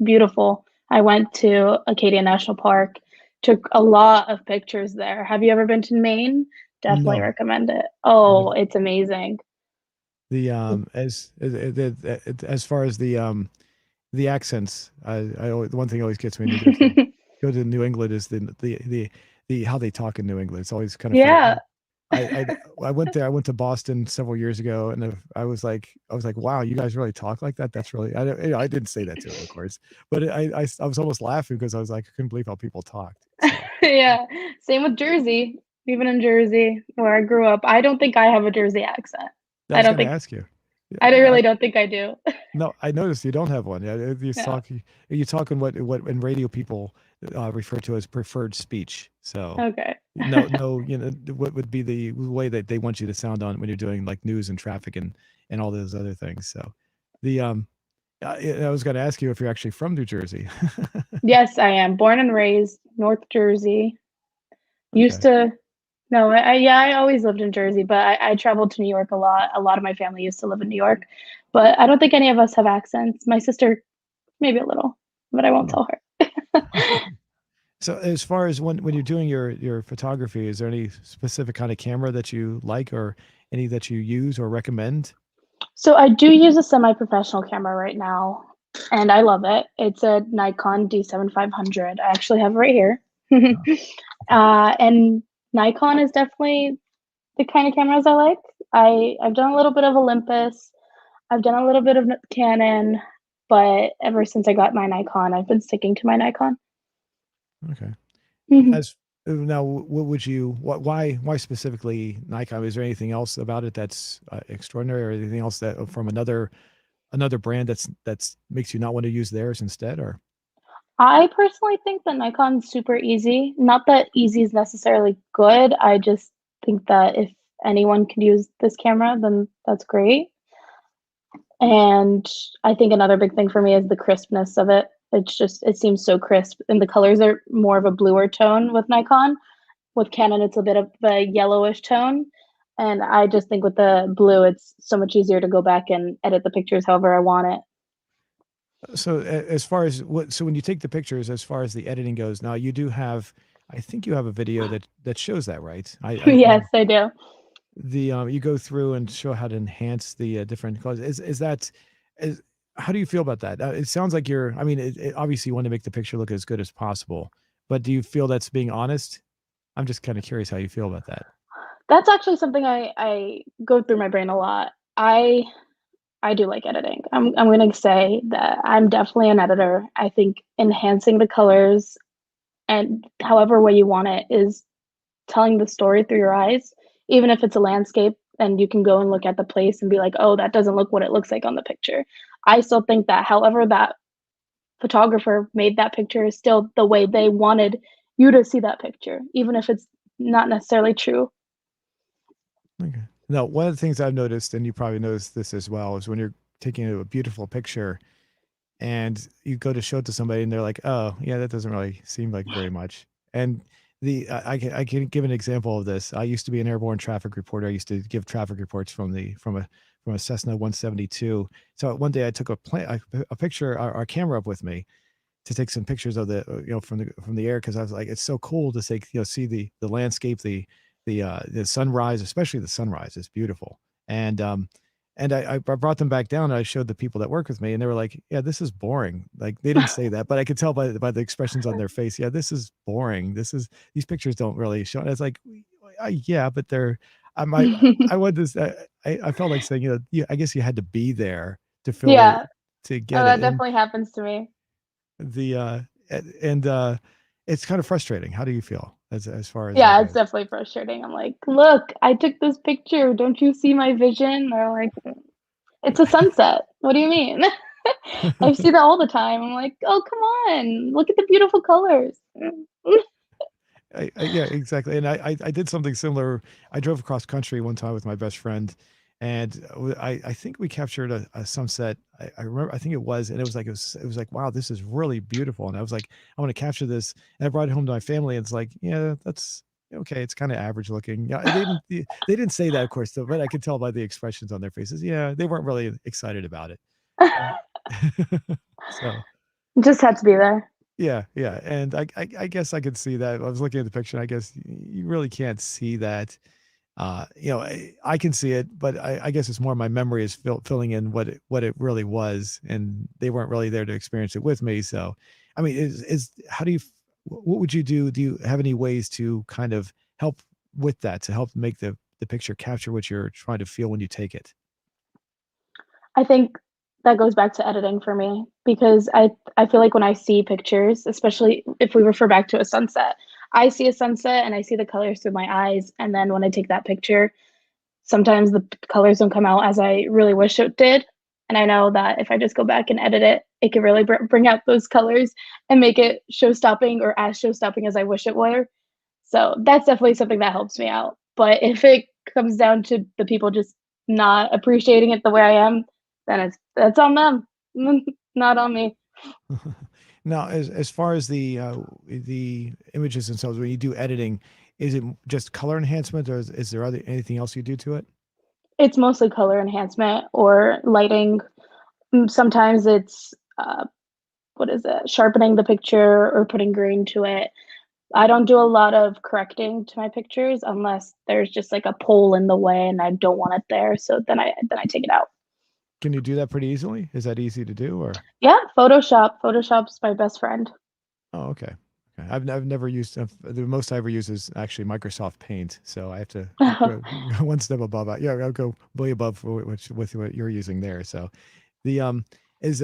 Beautiful. I went to Acadia National Park, took a lot of pictures there. Have you ever been to Maine? Definitely No, recommend it. no. Oh, it's amazing. The as far as the accents, the one thing always gets me when you go to New England is the how they talk in New England. It's always kind of funny. Yeah. I I went there. I went to Boston several years ago, and I was like, wow, you guys really talk like that. That's really I didn't say that to him, of course, but I was almost laughing because I was like, I couldn't believe how people talked. So Yeah. Same with Jersey. Even in Jersey, where I grew up, I don't think I have a Jersey accent. I I was don't going to think ask you. I Yeah, really don't think I do. no, I noticed you don't have one. Yeah, Yeah. you talk in what in radio people refer to as preferred speech. So Okay. no, what would be the way that they want you to sound on when you're doing like news and traffic and all those other things. So the I was going to ask you if you're actually from New Jersey. Yes, I am. Born and raised North Jersey. Used Okay. to No, yeah, I always lived in Jersey, but I traveled to New York a lot. A lot of my family used to live in New York, but I don't think any of us have accents. My sister, maybe a little, but I won't Oh. tell her. So as far as when you're doing your photography, is there any specific kind of camera that you like or any that you use or recommend? So I do use a semi-professional camera right now, and I love it. It's a Nikon D7500. I actually have it right here. Oh, okay. And Nikon is definitely the kind of cameras I like. I've done a little bit of Olympus. I've done a little bit of Canon, but ever since I got my Nikon, I've been sticking to my Nikon. Okay. Mhm. As now, what would you why specifically Nikon? Is there anything else about it that's extraordinary, or anything else that from another brand that's makes you not want to use theirs instead? Or I personally think that Nikon's super easy. Not that easy is necessarily good. I just think that if anyone can use this camera, then that's great. And I think another big thing for me is the crispness of it. It seems so crisp, and the colors are more of a bluer tone with Nikon. With Canon, it's a bit of a yellowish tone. And I just think with the blue, it's so much easier to go back and edit the pictures however I want it. so as far as so when you take the pictures, as far as the editing goes, now you do have, I think you have a video that shows that, right? Yes, I do. The you go through and show how to enhance the different colors. Is that is how do you feel about that? It sounds like you're. I mean, obviously you want to make the picture look as good as possible, but do you feel that's being honest? I'm just kind of curious how you feel about that. That's actually something I go through my brain a lot. I do like editing. I'm gonna say that I'm definitely an editor. I think enhancing the colors and however way you want it is telling the story through your eyes, even if it's a landscape and you can go and look at the place and be like, oh, that doesn't look what it looks like on the picture. I still think that however that photographer made that picture is still the way they wanted you to see that picture, even if it's not necessarily true. Okay. Now, one of the things I've noticed, and you probably noticed this as well, is when you're taking a beautiful picture and you go to show it to somebody and they're like, "Oh, yeah, that doesn't really seem like very much." And I can give an example of this. I used to be an airborne traffic reporter. I used to give traffic reports from a Cessna 172. So one day I took a picture, our camera up with me to take some pictures of the from the air because I was like, it's so cool to say see the landscape, the sunrise, especially the sunrise is beautiful. And I brought them back down and I showed the people that work with me and they were like, yeah, this is boring. Like they didn't say that, but I could tell by the expressions on their face, yeah, this is boring. These pictures don't really show. And I was like, yeah, but they're I might I want this I felt like saying, I guess you had to be there to feel it Yeah. to Oh, get it. that And definitely happens to me. the and it's kind of frustrating. How do you feel as far as that Yeah, it's goes? definitely frustrating. I'm like, "Look, I took this picture. Don't you see my vision?" They're like, "It's a sunset. What do you mean?" I see that all the time. I'm like, "Oh, come on. Look at the beautiful colors." Yeah, exactly. And I did something similar. I drove across country one time with my best friend, and I think we captured a sunset. I remember, I think it was, and it was like, wow, this is really beautiful. And I was like, I want to capture this, and I brought it home to my family. And it's like, yeah, that's okay. It's kind of average looking. Yeah, they didn't say that, of course, though, but I could tell by the expressions on their faces. Yeah, they weren't really excited about it. So Just had to be there. yeah, yeah, and I guess I could see that. I was looking at the picture, and I guess you really can't see that. I can see it, but I guess it's more my memory is filling in what it really was, and they weren't really there to experience it with me. So, I mean, is how do you what would you do? Do you have any ways to kind of help with that to help make the picture capture what you're trying to feel when you take it? I think that goes back to editing for me because I feel like when I see pictures, especially if we refer back to a sunset, I see a sunset and I see the colors through my eyes, and then when I take that picture, sometimes the colors don't come out as I really wish it did. And I know that if I just go back and edit it, it can really bring out those colors and make it show stopping or as show stopping as I wish it were. So that's definitely something that helps me out. But if it comes down to the people just not appreciating it the way I am, then that's on them, not on me. Now, as far as the images themselves, when you do editing, is it just color enhancement, or is there other anything else you do to it? It's mostly color enhancement or lighting. Sometimes it's what is it? Sharpening the picture or putting green to it. I don't do a lot of correcting to my pictures unless there's just like a pole in the way and I don't want it there. So then I take it out. Can you do that pretty easily? Is that easy to do, or? Yeah, Photoshop. Photoshop's my best friend. Oh, okay. Okay. I've never used the most I ever use is actually Microsoft Paint, so I have to go one step above. Yeah, I'll go way above with what you're using there. So the is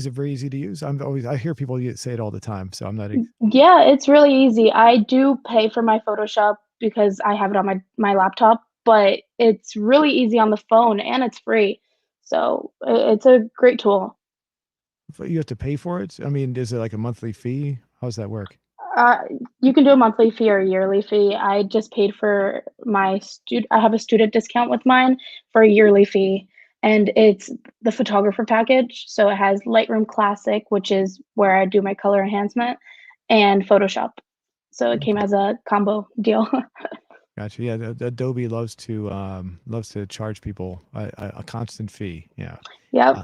it very easy to use? I hear people say it all the time, so I'm not. Yeah, it's really easy. I do pay for my Photoshop because I have it on my laptop, but it's really easy on the phone and it's free. So it's a great tool. You have to pay for it. I mean, is it like a monthly fee? How does that work? Uh, you can do a monthly fee or a yearly fee. I just paid for my I have a student discount with mine for a yearly fee, and it's the photographer package. So it has Lightroom Classic, which is where I do my color enhancement, and Photoshop. So it came Okay, as a combo deal. gotcha. Yeah, Adobe loves to charge people a constant fee. Yeah. Yep.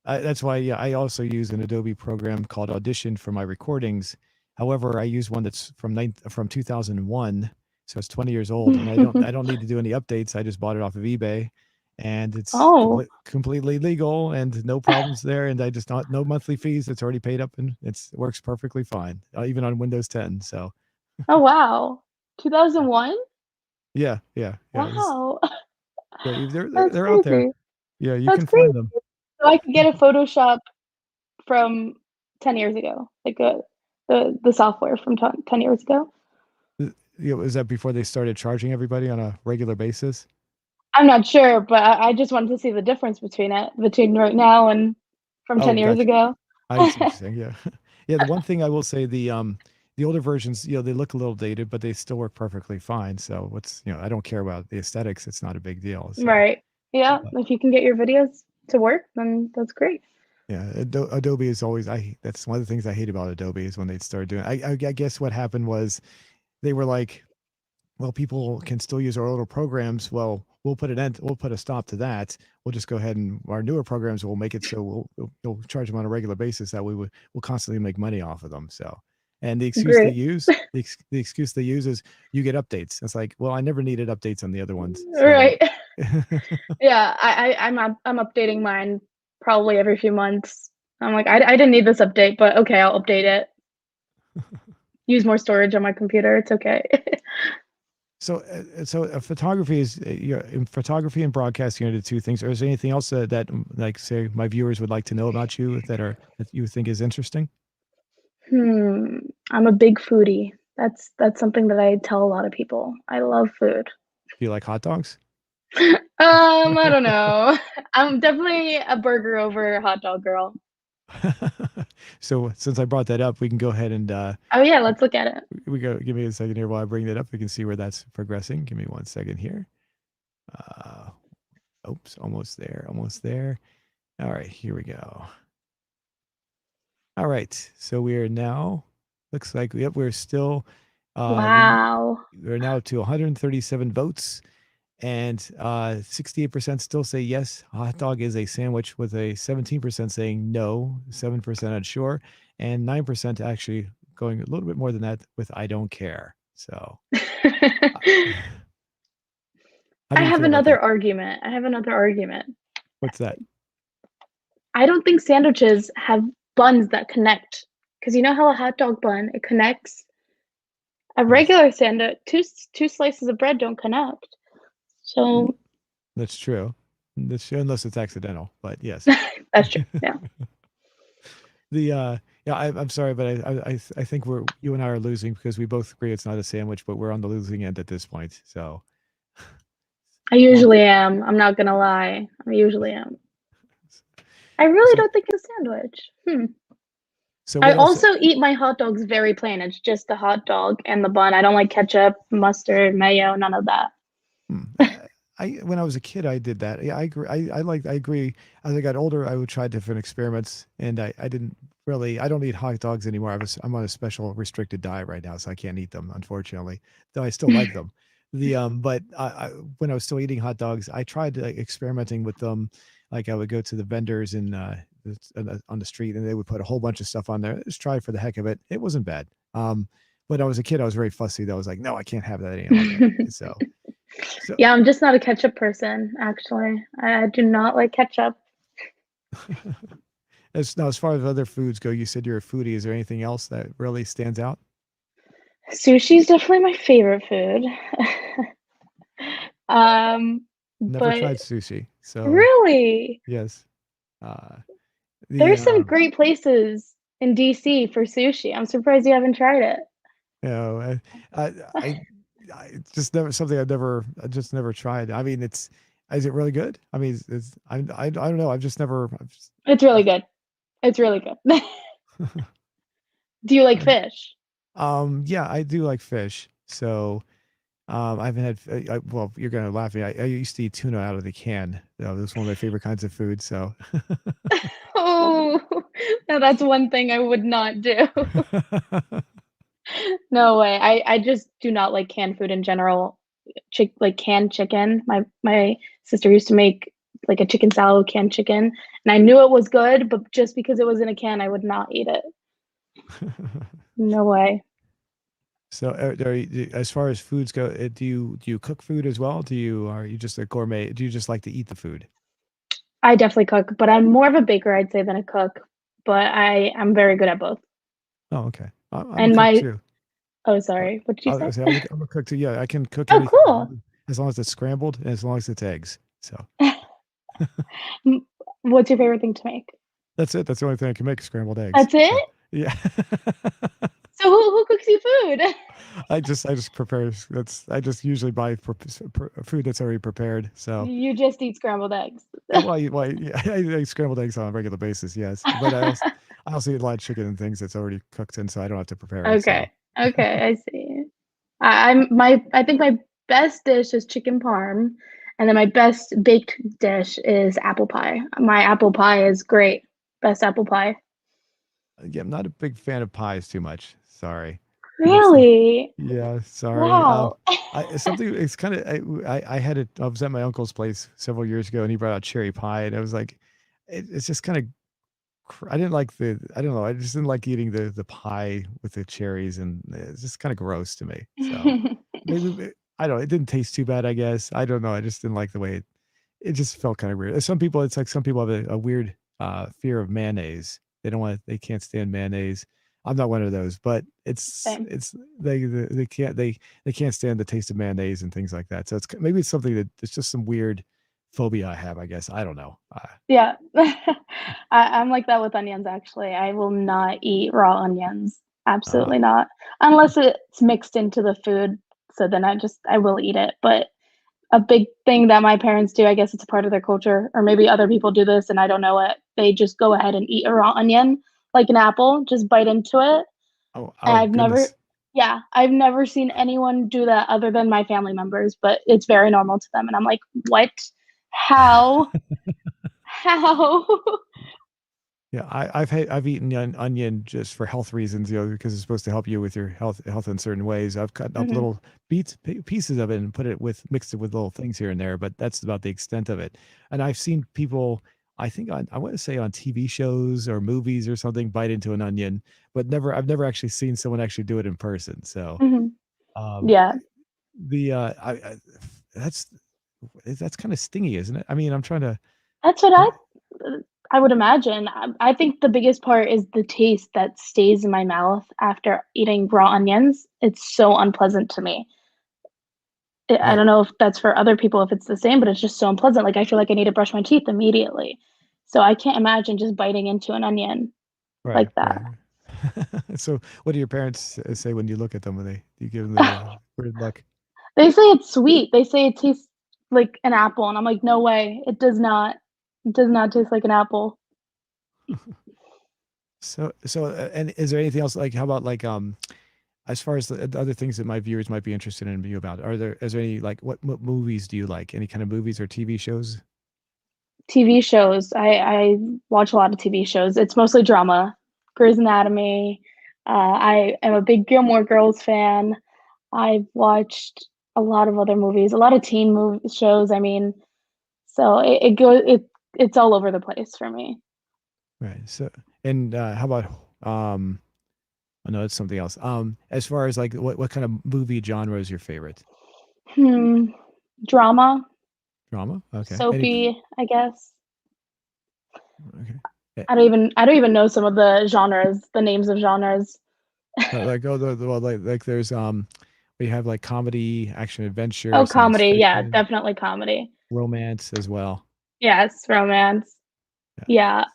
Uh, that's why, yeah, I also use an Adobe program called Audition for my recordings. However, I use one that's from 2001, so it's 20 years old, and I don't need to do any updates. I just bought it off of eBay, and it's Oh, completely legal and no problems there. And I just not no monthly fees. It's already paid up, and it works perfectly fine, even on Windows 10. So oh wow. 2001? yeah, yeah, yeah. Wow. Yeah, That's they're out there. crazy. Yeah, you That's can crazy. find them. So I could get a Photoshop from 10 years ago, like the software from 10 years ago. Is that before they started charging everybody on a regular basis? I'm not sure, but I just wanted to see the difference between it, between right now and from Oh, 10 years gotcha. ago. I see what you're saying. Yeah. Yeah, the one thing I will say, the older versions, they look a little dated, but they still work perfectly fine. So I don't care about the aesthetics. It's not a big deal. So, Right. Yeah, but if you can get your videos to work, then that's great. yeah, Adobe is always that's one of the things I hate about Adobe is when they started doing. I guess what happened was they were like, well, people can still use our older programs. Well, we'll put a stop to that. We'll just go ahead and our newer programs will make it so we'll charge them on a regular basis that we'll constantly make money off of them. So, and Great. the excuse they use is you get updates. It's like, well, I never needed updates on the other ones. So, Right. Yeah, I'm updating mine probably every few months. I'm like, I didn't need this update, but okay, I'll update it. Use more storage on my computer. It's okay. photography is in photography and broadcasting are the two things. Or is there anything else like say my viewers would like to know about you that you think is interesting? Hmm. I'm a big foodie. That's something that I tell a lot of people. I love food. Do you like hot dogs? I don't know. I'm definitely a burger over hot dog girl. So since I brought that up, we can go ahead and Oh yeah, let's look at it. give me a second here while I bring that up. We can see where that's progressing. Give me one second here. Uh, oops, almost there, almost there. All right, here we go. All right, so we are now looks like yep, we're still the Wow. we're now to 137 votes. And 68% still say yes, hot dog is a sandwich, with a 17% saying no, 7% unsure, and 9% actually going a little bit more than that with I don't care. So, uh, how I do you have feel about another that? argument. I have another argument. What's that? I don't think sandwiches have buns that connect. Because you know how a hot dog bun, it connects. A Yes, regular sandwich, two slices of bread don't connect. mm, So that's true. That's true, unless it's accidental, but yes. that's true. Yeah. The yeah, I'm sorry, but I think you and I are losing because we both agree it's not a sandwich, but we're on the losing end at this point. So, I well, usually am. I'm not gonna lie. I usually am. I really so don't think it's a sandwich. so I what else? also eat my hot dogs very plain. It's just the hot dog and the bun. I don't like ketchup, mustard, mayo, none of that. Hmm. When I was a kid, I did that. Yeah, I agree. I agree. As I got older, I would try different experiments, and I didn't really, I don't eat hot dogs anymore. I'm on a special restricted diet right now, so I can't eat them, unfortunately. Though I still like them. But when I was still eating hot dogs, I tried like, experimenting with them. Like I would go to the vendors on the street, and they would put a whole bunch of stuff on there. Just try it for the heck of it. It wasn't bad. When I was a kid, I was very fussy. Though I was like, no, I can't have that any longer. So Yeah, I'm just not a ketchup person, actually. I do not like ketchup. as far as other foods go, you said you're a foodie. Is there anything else that really stands out? Sushi is definitely my favorite food. Um, Never but tried sushi, so really, yes. Uh, the there's some great places in DC for sushi. I'm surprised you haven't tried it. you know, I, I, I it's just never something I just never tried. I mean, is it really good? I mean, I don't know. It's really I've, good. It's really good. Do you like fish? yeah, I do like fish. So, I haven't had, well, you're gonna laugh at me. I used to eat tuna out of the can. That's one of my favorite kinds of food. So, Oh, no, that's one thing I would not do. No way. I just do not like canned food in general. Like canned chicken. My sister used to make like a chicken salad with canned chicken, and I knew it was good, but just because it was in a can, I would not eat it. No way. so, as far as foods go, do you cook food as well? Are you just a gourmet? Do you just like to eat the food? I definitely cook, but I'm more of a baker, I'd say, than a cook. But I'm very good at both. Oh, okay. I'm a And cook my too. oh, Uh, sorry, what did you I say? was say I'm a cook too. Yeah, I can cook Oh, anything cool. as long as it's scrambled and as long as it's eggs. So What's your favorite thing to make? that's it. That's the only thing I can make, scrambled eggs. That's it? So yeah, So who cooks you food? I just prepare. I just usually buy food that's already prepared. So You just eat scrambled eggs. yeah, I eat scrambled eggs on a regular basis. Yes, but I also eat a lot of chicken and things that's already cooked in, so I don't have to prepare it. Okay. So Okay, I see. I think my best dish is chicken parm, and then my best baked dish is apple pie. My apple pie is great. Best apple pie. yeah, I'm not a big fan of pies too much. Sorry. That's Really? Yeah, sorry. Wow. Something. It's kind of. I had it. I was at my uncle's place several years ago, and he brought out cherry pie, and I was like, it's just kind of. I didn't like the. I don't know. I just didn't like eating the pie with the cherries, and it's just kind of gross to me. So I don't know. It didn't taste too bad, I guess. I don't know. I just didn't like the way it just felt kind of weird. Some people, it's like some people have a weird fear of mayonnaise. They can't stand mayonnaise. I'm not one of those, but Same. they can't stand the taste of mayonnaise and things like that. So maybe it's something that it's just some weird phobia I have. I guess I don't know. Yeah. I'm like that with onions, actually. I will not eat raw onions. Uh, Absolutely not. Unless it's mixed into the food. So then I will eat it. But a big thing that my parents do, I guess it's a part of their culture, or maybe other people do this and I don't know it. They just go ahead and eat a raw onion like an apple, just bite into it. And oh goodness. yeah, I've never seen anyone do that other than my family members, but it's very normal to them. And I'm like, what? How? How? Yeah, I've eaten onion just for health reasons, because it's supposed to help you with your health in certain ways. I've cut up Mhm, little pieces of it and mixed it with little things here and there, but that's about the extent of it. And I've seen people, I think I want to say on TV shows or movies or something, bite into an onion, but I've never actually seen someone actually do it in person. So, mhm. um, Yeah, the that's that's kind of stingy, isn't it? I mean, I'm trying to. that's what I, I would imagine. I think the biggest part is the taste that stays in my mouth after eating raw onions. It's so unpleasant to me. I yeah, don't know if that's for other people, if it's the same, but it's just so unpleasant. Like I feel like I need to brush my teeth immediately. So I can't imagine just biting into an onion right, like that. right. So, what do your parents say when you look at them? When do you give them the weird look? They say it's sweet. They say it tastes like an apple, and I'm like, no way. It does not. It does not taste like an apple. And is there anything else, like how about like as far as the other things that my viewers might be interested in you about? Is there any, like, what movies do you like? Any kind of movies or TV shows? TV shows. I watch a lot of TV shows. It's mostly drama. Grey's Anatomy. I am a big Gilmore Girls fan. I've watched a lot of other movies, a lot of teen shows. I mean, so it's all over the place for me. Right. So, and how about oh no, it's something else. As far as like what kind of movie genre is your favorite? Hmm, drama, Drama? Okay. Any soapy, I guess. okay. Eh, I don't even know some of the genres, the names of genres. like oh well, like there's we have like comedy, action adventure, Oh, science comedy. Yeah, fiction, definitely comedy. romance as well. Yes, romance. Yeah.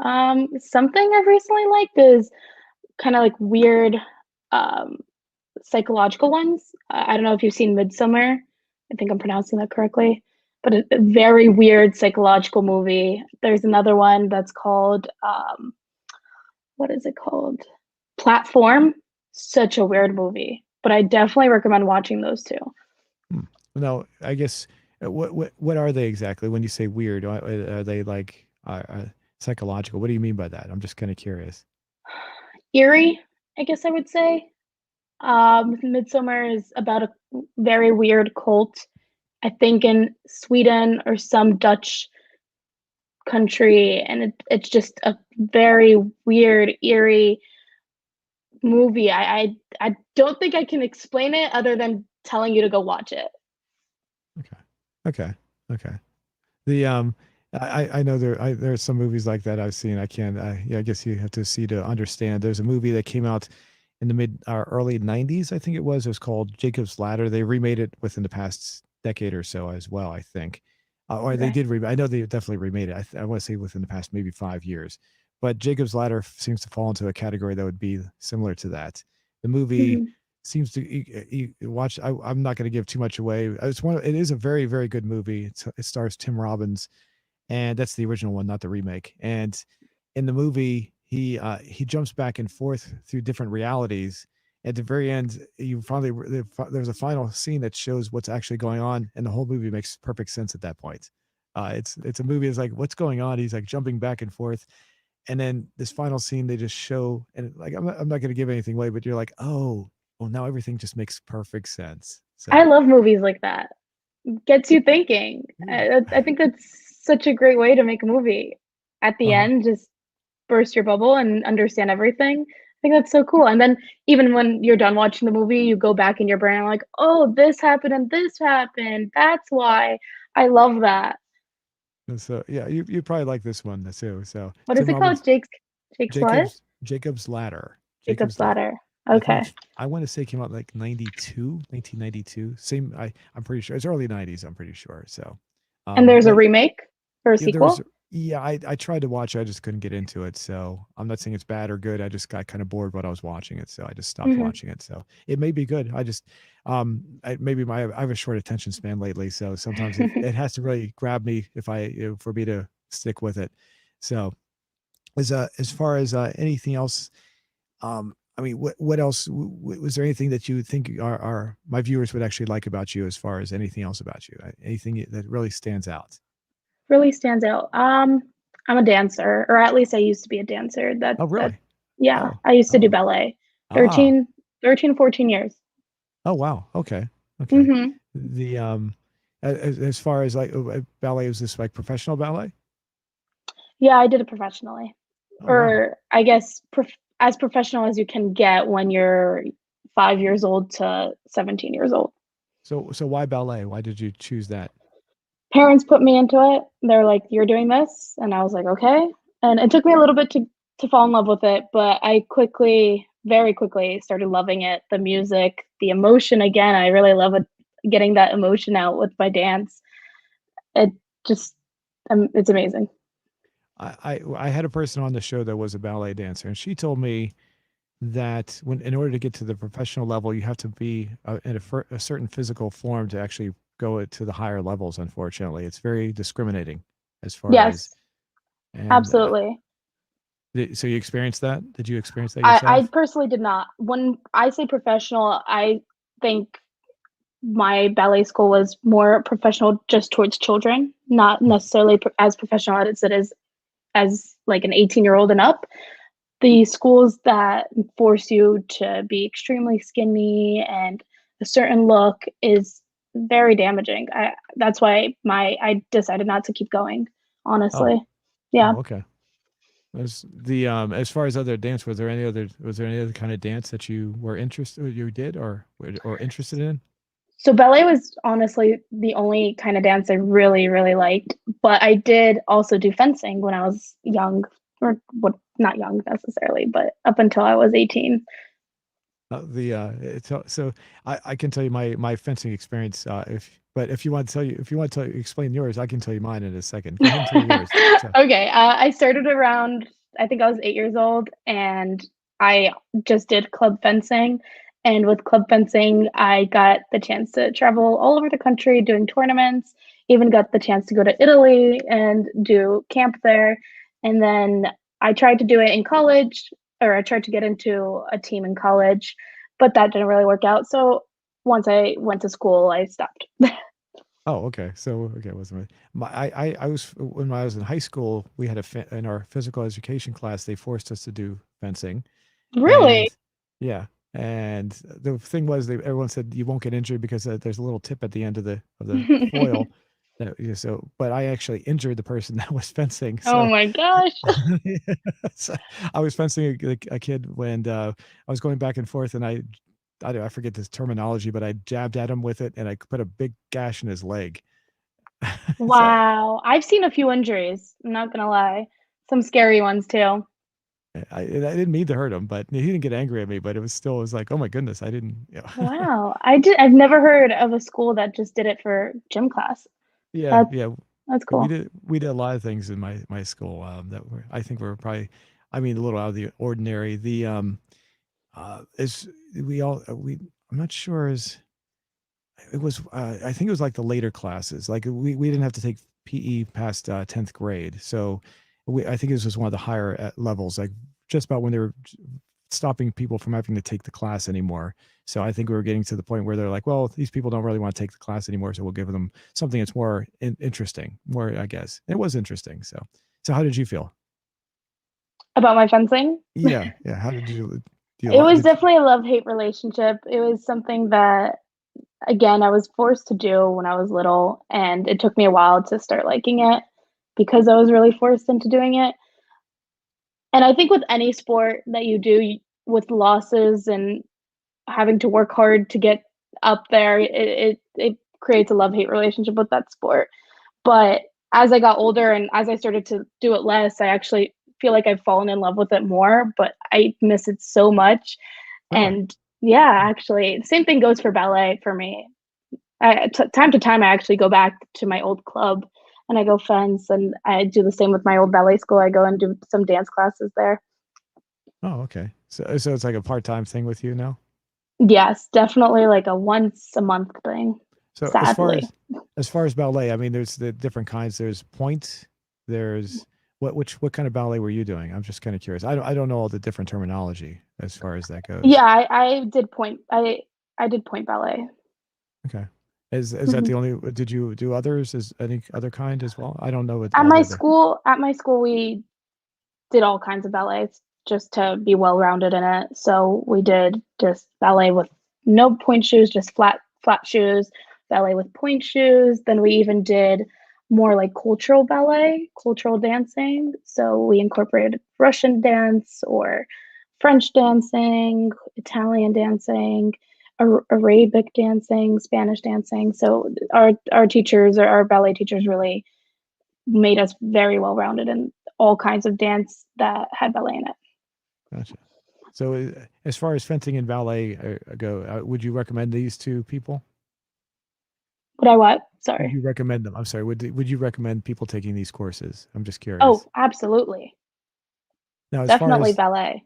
Yeah. Something I've recently liked is kind of like weird um psychological ones. I don't know if you've seen Midsummer. I think I'm pronouncing that correctly. But a very weird psychological movie. There's another one that's called what is it called? Platform. Such a weird movie. But I definitely recommend watching those two. Hmm. No, I guess what are they exactly when you say weird? Are they like psychological? What do you mean by that? I'm just kind of curious. Eerie, I guess I would say. Midsummer is about a very weird cult, I think in Sweden or some Dutch country, and it's just a very weird, eerie movie. I don't think I can explain it other than telling you to go watch it. Okay. Okay. Okay. The I know there are some movies like that I've seen. I can't yeah, I guess you have to see to understand. There's a movie that came out in the mid early 90s, I think it was. It was called Jacob's Ladder. They remade it within the past decade or so as well, I think. Or they Okay. did remake. I know they definitely remade it. I want to say within the past maybe 5 years. But Jacob's Ladder seems to fall into a category that would be similar to that. The movie Hmm. seems to watch. I'm not going to give too much away. It's one. It is a very very good movie. It stars Tim Robbins, and that's the original one, not the remake. And in the movie, he jumps back and forth through different realities. At the very end, you finally there's a final scene that shows what's actually going on, and the whole movie makes perfect sense at that point. It's a movie. It's like what's going on. He's like jumping back and forth, and then this final scene they just show, and like I'm not going to give anything away, but you're like, oh, well now everything just makes perfect sense. I So love movies like that. Gets you thinking. yeah, I think that's such a great way to make a movie. At the uh-huh. end, just burst your bubble and understand everything. I think that's so cool. And then even when you're done watching the movie, you go back in your brain like, oh, this happened and this happened. That's why. I love that. And so yeah, you probably like this one too. So What is Tim it called? Robbins, Jake's what? Jacob's Ladder. Jacob's Jacob's Ladder. Ladder. I think Okay. I want to say it came out like 92, 1992. Same I'm pretty sure it's early 90s, I'm pretty sure. So And there's a but remake or a yeah, there was sequel? yeah, I tried to watch it, I just couldn't get into it. So I'm not saying it's bad or good. I just got kind of bored when I was watching it, so I just stopped Hmm. watching it. So it may be good. I just maybe I have a short attention span lately, so sometimes it has to really grab me if for me to stick with it. So as far as anything else, I mean, what else was there anything that you think our my viewers would actually like about you as far as anything else about you? Anything that really stands out? Really stands out. I'm a dancer, or at least I used to be a dancer. Oh, That really? yeah, Oh, I used to do oh, ballet. ah, 13, 13, 14 years. oh, wow. Okay, okay. Hmm. The as far as like ballet, is this like professional ballet? Yeah, I did it professionally, Oh, wow. or I guess as professional as you can get when you're 5 years old to 17 years old. So why ballet? Why did you choose that? Parents put me into it. They're like, "You're doing this," and I was like, "Okay." And it took me a little bit to fall in love with it, but I quickly, very quickly, started loving it. The music, the emotion. Again, I really love it, getting that emotion out with my dance. It just, it's amazing. I had a person on the show that was a ballet dancer, and she told me that when in order to get to the professional level, you have to be in a certain physical form to actually go to the higher levels. Unfortunately, it's very discriminating as far as Yes, and absolutely. so you experienced that? Did you experience that I yourself? personally did not. When I say professional, I think my ballet school was more professional just towards children, not Hmm. necessarily as professional as it is as like an 18-year-old and up. the schools that force you to be extremely skinny and a certain look is very damaging. That's why my I decided not to keep going, Oh, honestly. Yeah. oh, okay. As far as other dance, was there any other kind of dance that you were interested you did or interested in? So ballet was honestly the only kind of dance I really, really liked. But I did also do fencing when I was young, or what, not young necessarily, but up until I was 18. So I can tell you my fencing experience. If you want to explain yours, I can tell you mine in a second. Go ahead and tell yours. So, Okay, I started around, I think I was 8 years old, and I just did club fencing. And with club fencing, I got the chance to travel all over the country doing tournaments, even got the chance to go to Italy and do camp there. And then I tried to do it in college, or I tried to get into a team in college, but that didn't really work out. So once I went to school, I stopped. oh, okay. So, okay, it wasn't my I was when I was in high school, we had in our physical education class, they forced us to do fencing. Really? And yeah, and the thing was, everyone said you won't get injured because there's a little tip at the end of the foil. But I actually injured the person that was fencing. Oh So, my gosh. yeah, so I was fencing a kid when I was going back and forth, and I forget this terminology, but I jabbed at him with it, and I put a big gash in his leg. So Wow. I've seen a few injuries, I'm not gonna lie. Some scary ones too. I didn't mean to hurt him, but he didn't get angry at me. But it was like, oh my goodness, I didn't. Wow. I've never heard of a school that just did it for gym class. Yeah, That's yeah. that's We cool. did a lot of things in my school that were I think were probably, I mean, a little out of the ordinary. The is we all we I'm not sure is it was I think it was like the later classes. Like we didn't have to take PE past 10th grade. So I think this was one of the higher levels, like just about when they were stopping people from having to take the class anymore. So I think we were getting to the point where they're like, well, these people don't really want to take the class anymore, so we'll give them something that's more interesting, more, I guess. It was interesting. So how did you feel? About my fencing? Yeah, yeah. How did you do? It was Did you? definitely a love-hate relationship. It was something that, again, I was forced to do when I was little, and it took me a while to start liking it because I was really forced into doing it. And I think with any sport that you do, with losses and having to work hard to get up there, it creates a love-hate relationship with that sport. But as I got older and as I started to do it less, I actually feel like I've fallen in love with it more, but I miss it so much. Really? And yeah, actually, the same thing goes for ballet for me. Time to time, I actually go back to my old club and I go fence, and I do the same with my old ballet school. I go and do some dance classes there. Oh, okay. So it's like a part-time thing with you now? Yes, definitely like a once a month thing, So sadly. as far as ballet, I mean, there's the different kinds. There's point. There's what kind of ballet were you doing? I'm just kind of curious. I don't know all the different terminology as far as that goes. Yeah, I did point. I did point ballet. Okay. Is that Mhm. the only? Did you do others? Is any other kind as well? I don't know what At all my the other. school, we did all kinds of ballets just to be well-rounded in it. So we did just ballet with no point shoes, just flat shoes, ballet with point shoes. Then we even did more like cultural ballet, cultural dancing. So we incorporated Russian dance or French dancing, Italian dancing, Arabic dancing, Spanish dancing. So our teachers or our ballet teachers really made us very well rounded in all kinds of dance that had ballet in it. Gotcha. So as far as fencing and ballet go, would you recommend these two people? Would I what? Would Sorry. you recommend them? I'm sorry. Would you recommend people taking these courses? I'm just Oh, curious. absolutely. Now, Definitely ballet.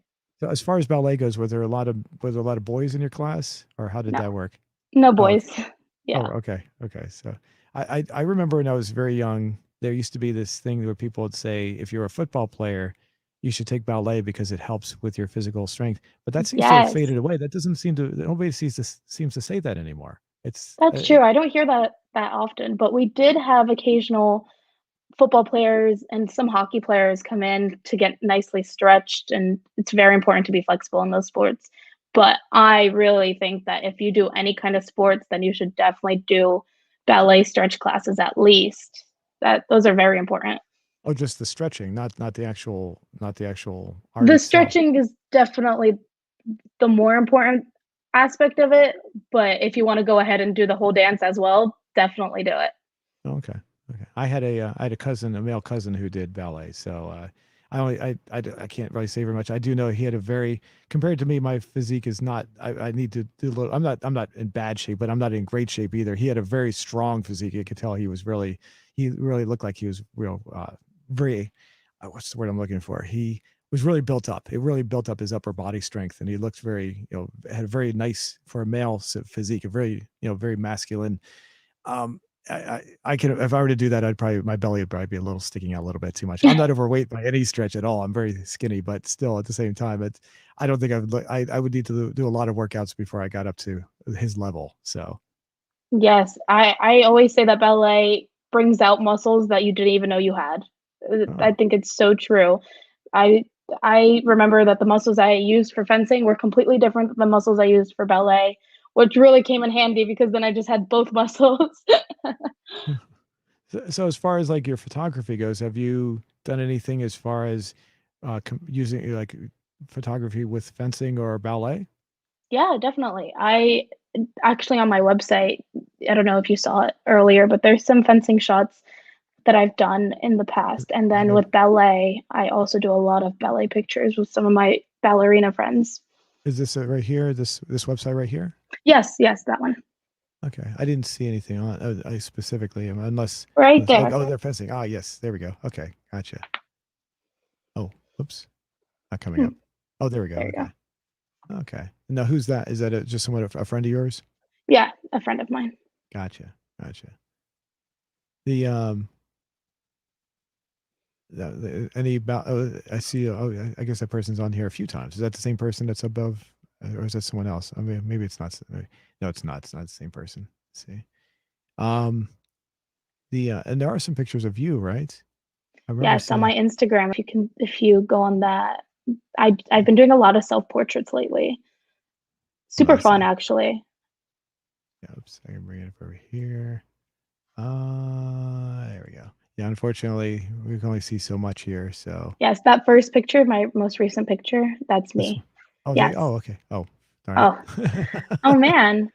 as far as ballet goes, were there a lot of boys in your class, or how did No, that work? no Oh, boys. oh, Yeah. okay, okay. So I remember when I was very young, there used to be this thing where people would say, if you're a football player, you should take ballet because it helps with your physical strength. But that seems to have Yes, faded away. That doesn't seem to. Nobody seems to say that anymore. It's that's true. I don't hear that often, but we did have occasional football players and some hockey players come in to get nicely stretched, and it's very important to be flexible in those sports. But I really think that if you do any kind of sports, then you should definitely do ballet stretch classes at least. That those are very important. Oh, just the stretching, not the actual art The itself. stretching is definitely the more important aspect of it, but if you want to go ahead and do the whole dance as well, definitely do it. Okay. Okay. I had a cousin, a male cousin who did ballet. So I can't really say very much. I do know he had a very compared to me, my physique is not. I need to do a little. I'm not in bad shape, but I'm not in great shape either. He had a very strong physique. You could tell he really looked like he was real very what's the word I'm looking for? He was really built up. It really built up his upper body strength, and he looked very had a very nice for a male physique, a very very masculine um, I can if I were to do that, I'd probably my belly would probably be a little sticking out a little bit too much. I'm not overweight by any stretch at all. I'm very skinny, but still at the same time, I don't think I would need to do a lot of workouts before I got up to his level. So Yes, I always say that ballet brings out muscles that you didn't even know you had. I oh, think it's so true. I I remember that the muscles I used for fencing were completely different than the muscles I used for ballet, which really came in handy because then I just had both muscles. so as far as like your photography goes, have you done anything as far as using like photography with fencing or ballet? Yeah, definitely. I actually on my website, I don't know if you saw it earlier, but there's some fencing shots that I've done in the Is, past. And is then that with ballet, I also do a lot of ballet pictures with some of my ballerina friends. is this it right here? This website right here? Yes, yes, that one. Okay, I didn't see anything on I specifically Right unless there. oh they're fencing. Ah, yes, there we go. Okay, gotcha. Oh, whoops, not coming Hmm, up. Oh, there we go. there you go. Okay, okay. Now who's that? Is that just someone a friend of yours? Yeah, a friend of mine. Gotcha, gotcha. The any about I see. Oh, I guess that person's on here a few times. Is that the same person that's above, or is that someone else? I mean, maybe it's not. No, it's not. It's not the same person. Let's see. Um, and there are some pictures of you, right? I remember Yes, on seeing. my Instagram, if you go on that, I've been doing a lot of self portraits lately. Oh, Super I fun, see. actually. Yeah, oops, I can bring it up over here. There we go. Yeah, unfortunately, we can only see so much here. So Yes, that first picture, my most recent picture, that's this me. one. Oh, they. Yes. Oh, okay. Oh, darn Oh, it. oh man.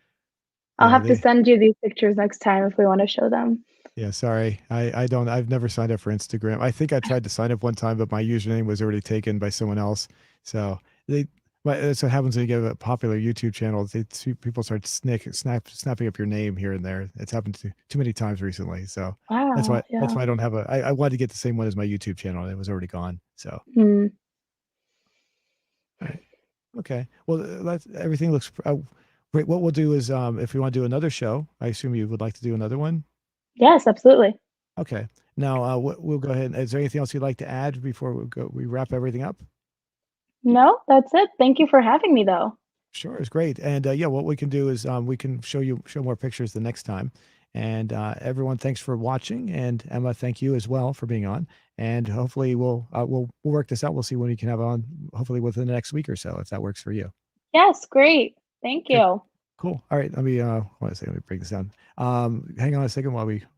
I'll Yeah, have to they. send you these pictures next time if we want to show them. Yeah, sorry. I don't. I've never signed up for Instagram. I think I tried to sign up one time, but my username was already taken by someone else. So they. That's what happens when you get a popular YouTube channel. People start snapping up your name here and there. It's happened too many times recently. So that's why Wow, that's yeah. why I don't have a. I wanted to get the same one as my YouTube channel, and it was already gone. So. Hmm. All right. Okay. Well, that's everything looks great. What we'll do is, if we want to do another show, I assume you would like to do another one. Yes, absolutely. Okay. Now, we'll go ahead. Is there anything else you'd like to add before we wrap everything up? No, that's it. Thank you for having me, though. Sure, it's great. And yeah, what we can do is we can show more pictures the next time. And everyone, thanks for watching. And Emma, thank you as well for being on. And hopefully we'll work this out. We'll see when you can have on. Hopefully within the next week or so, if that works for you. Yes, great. Thank Okay. you. Cool. All right. Let me break this down. Hang on a second while we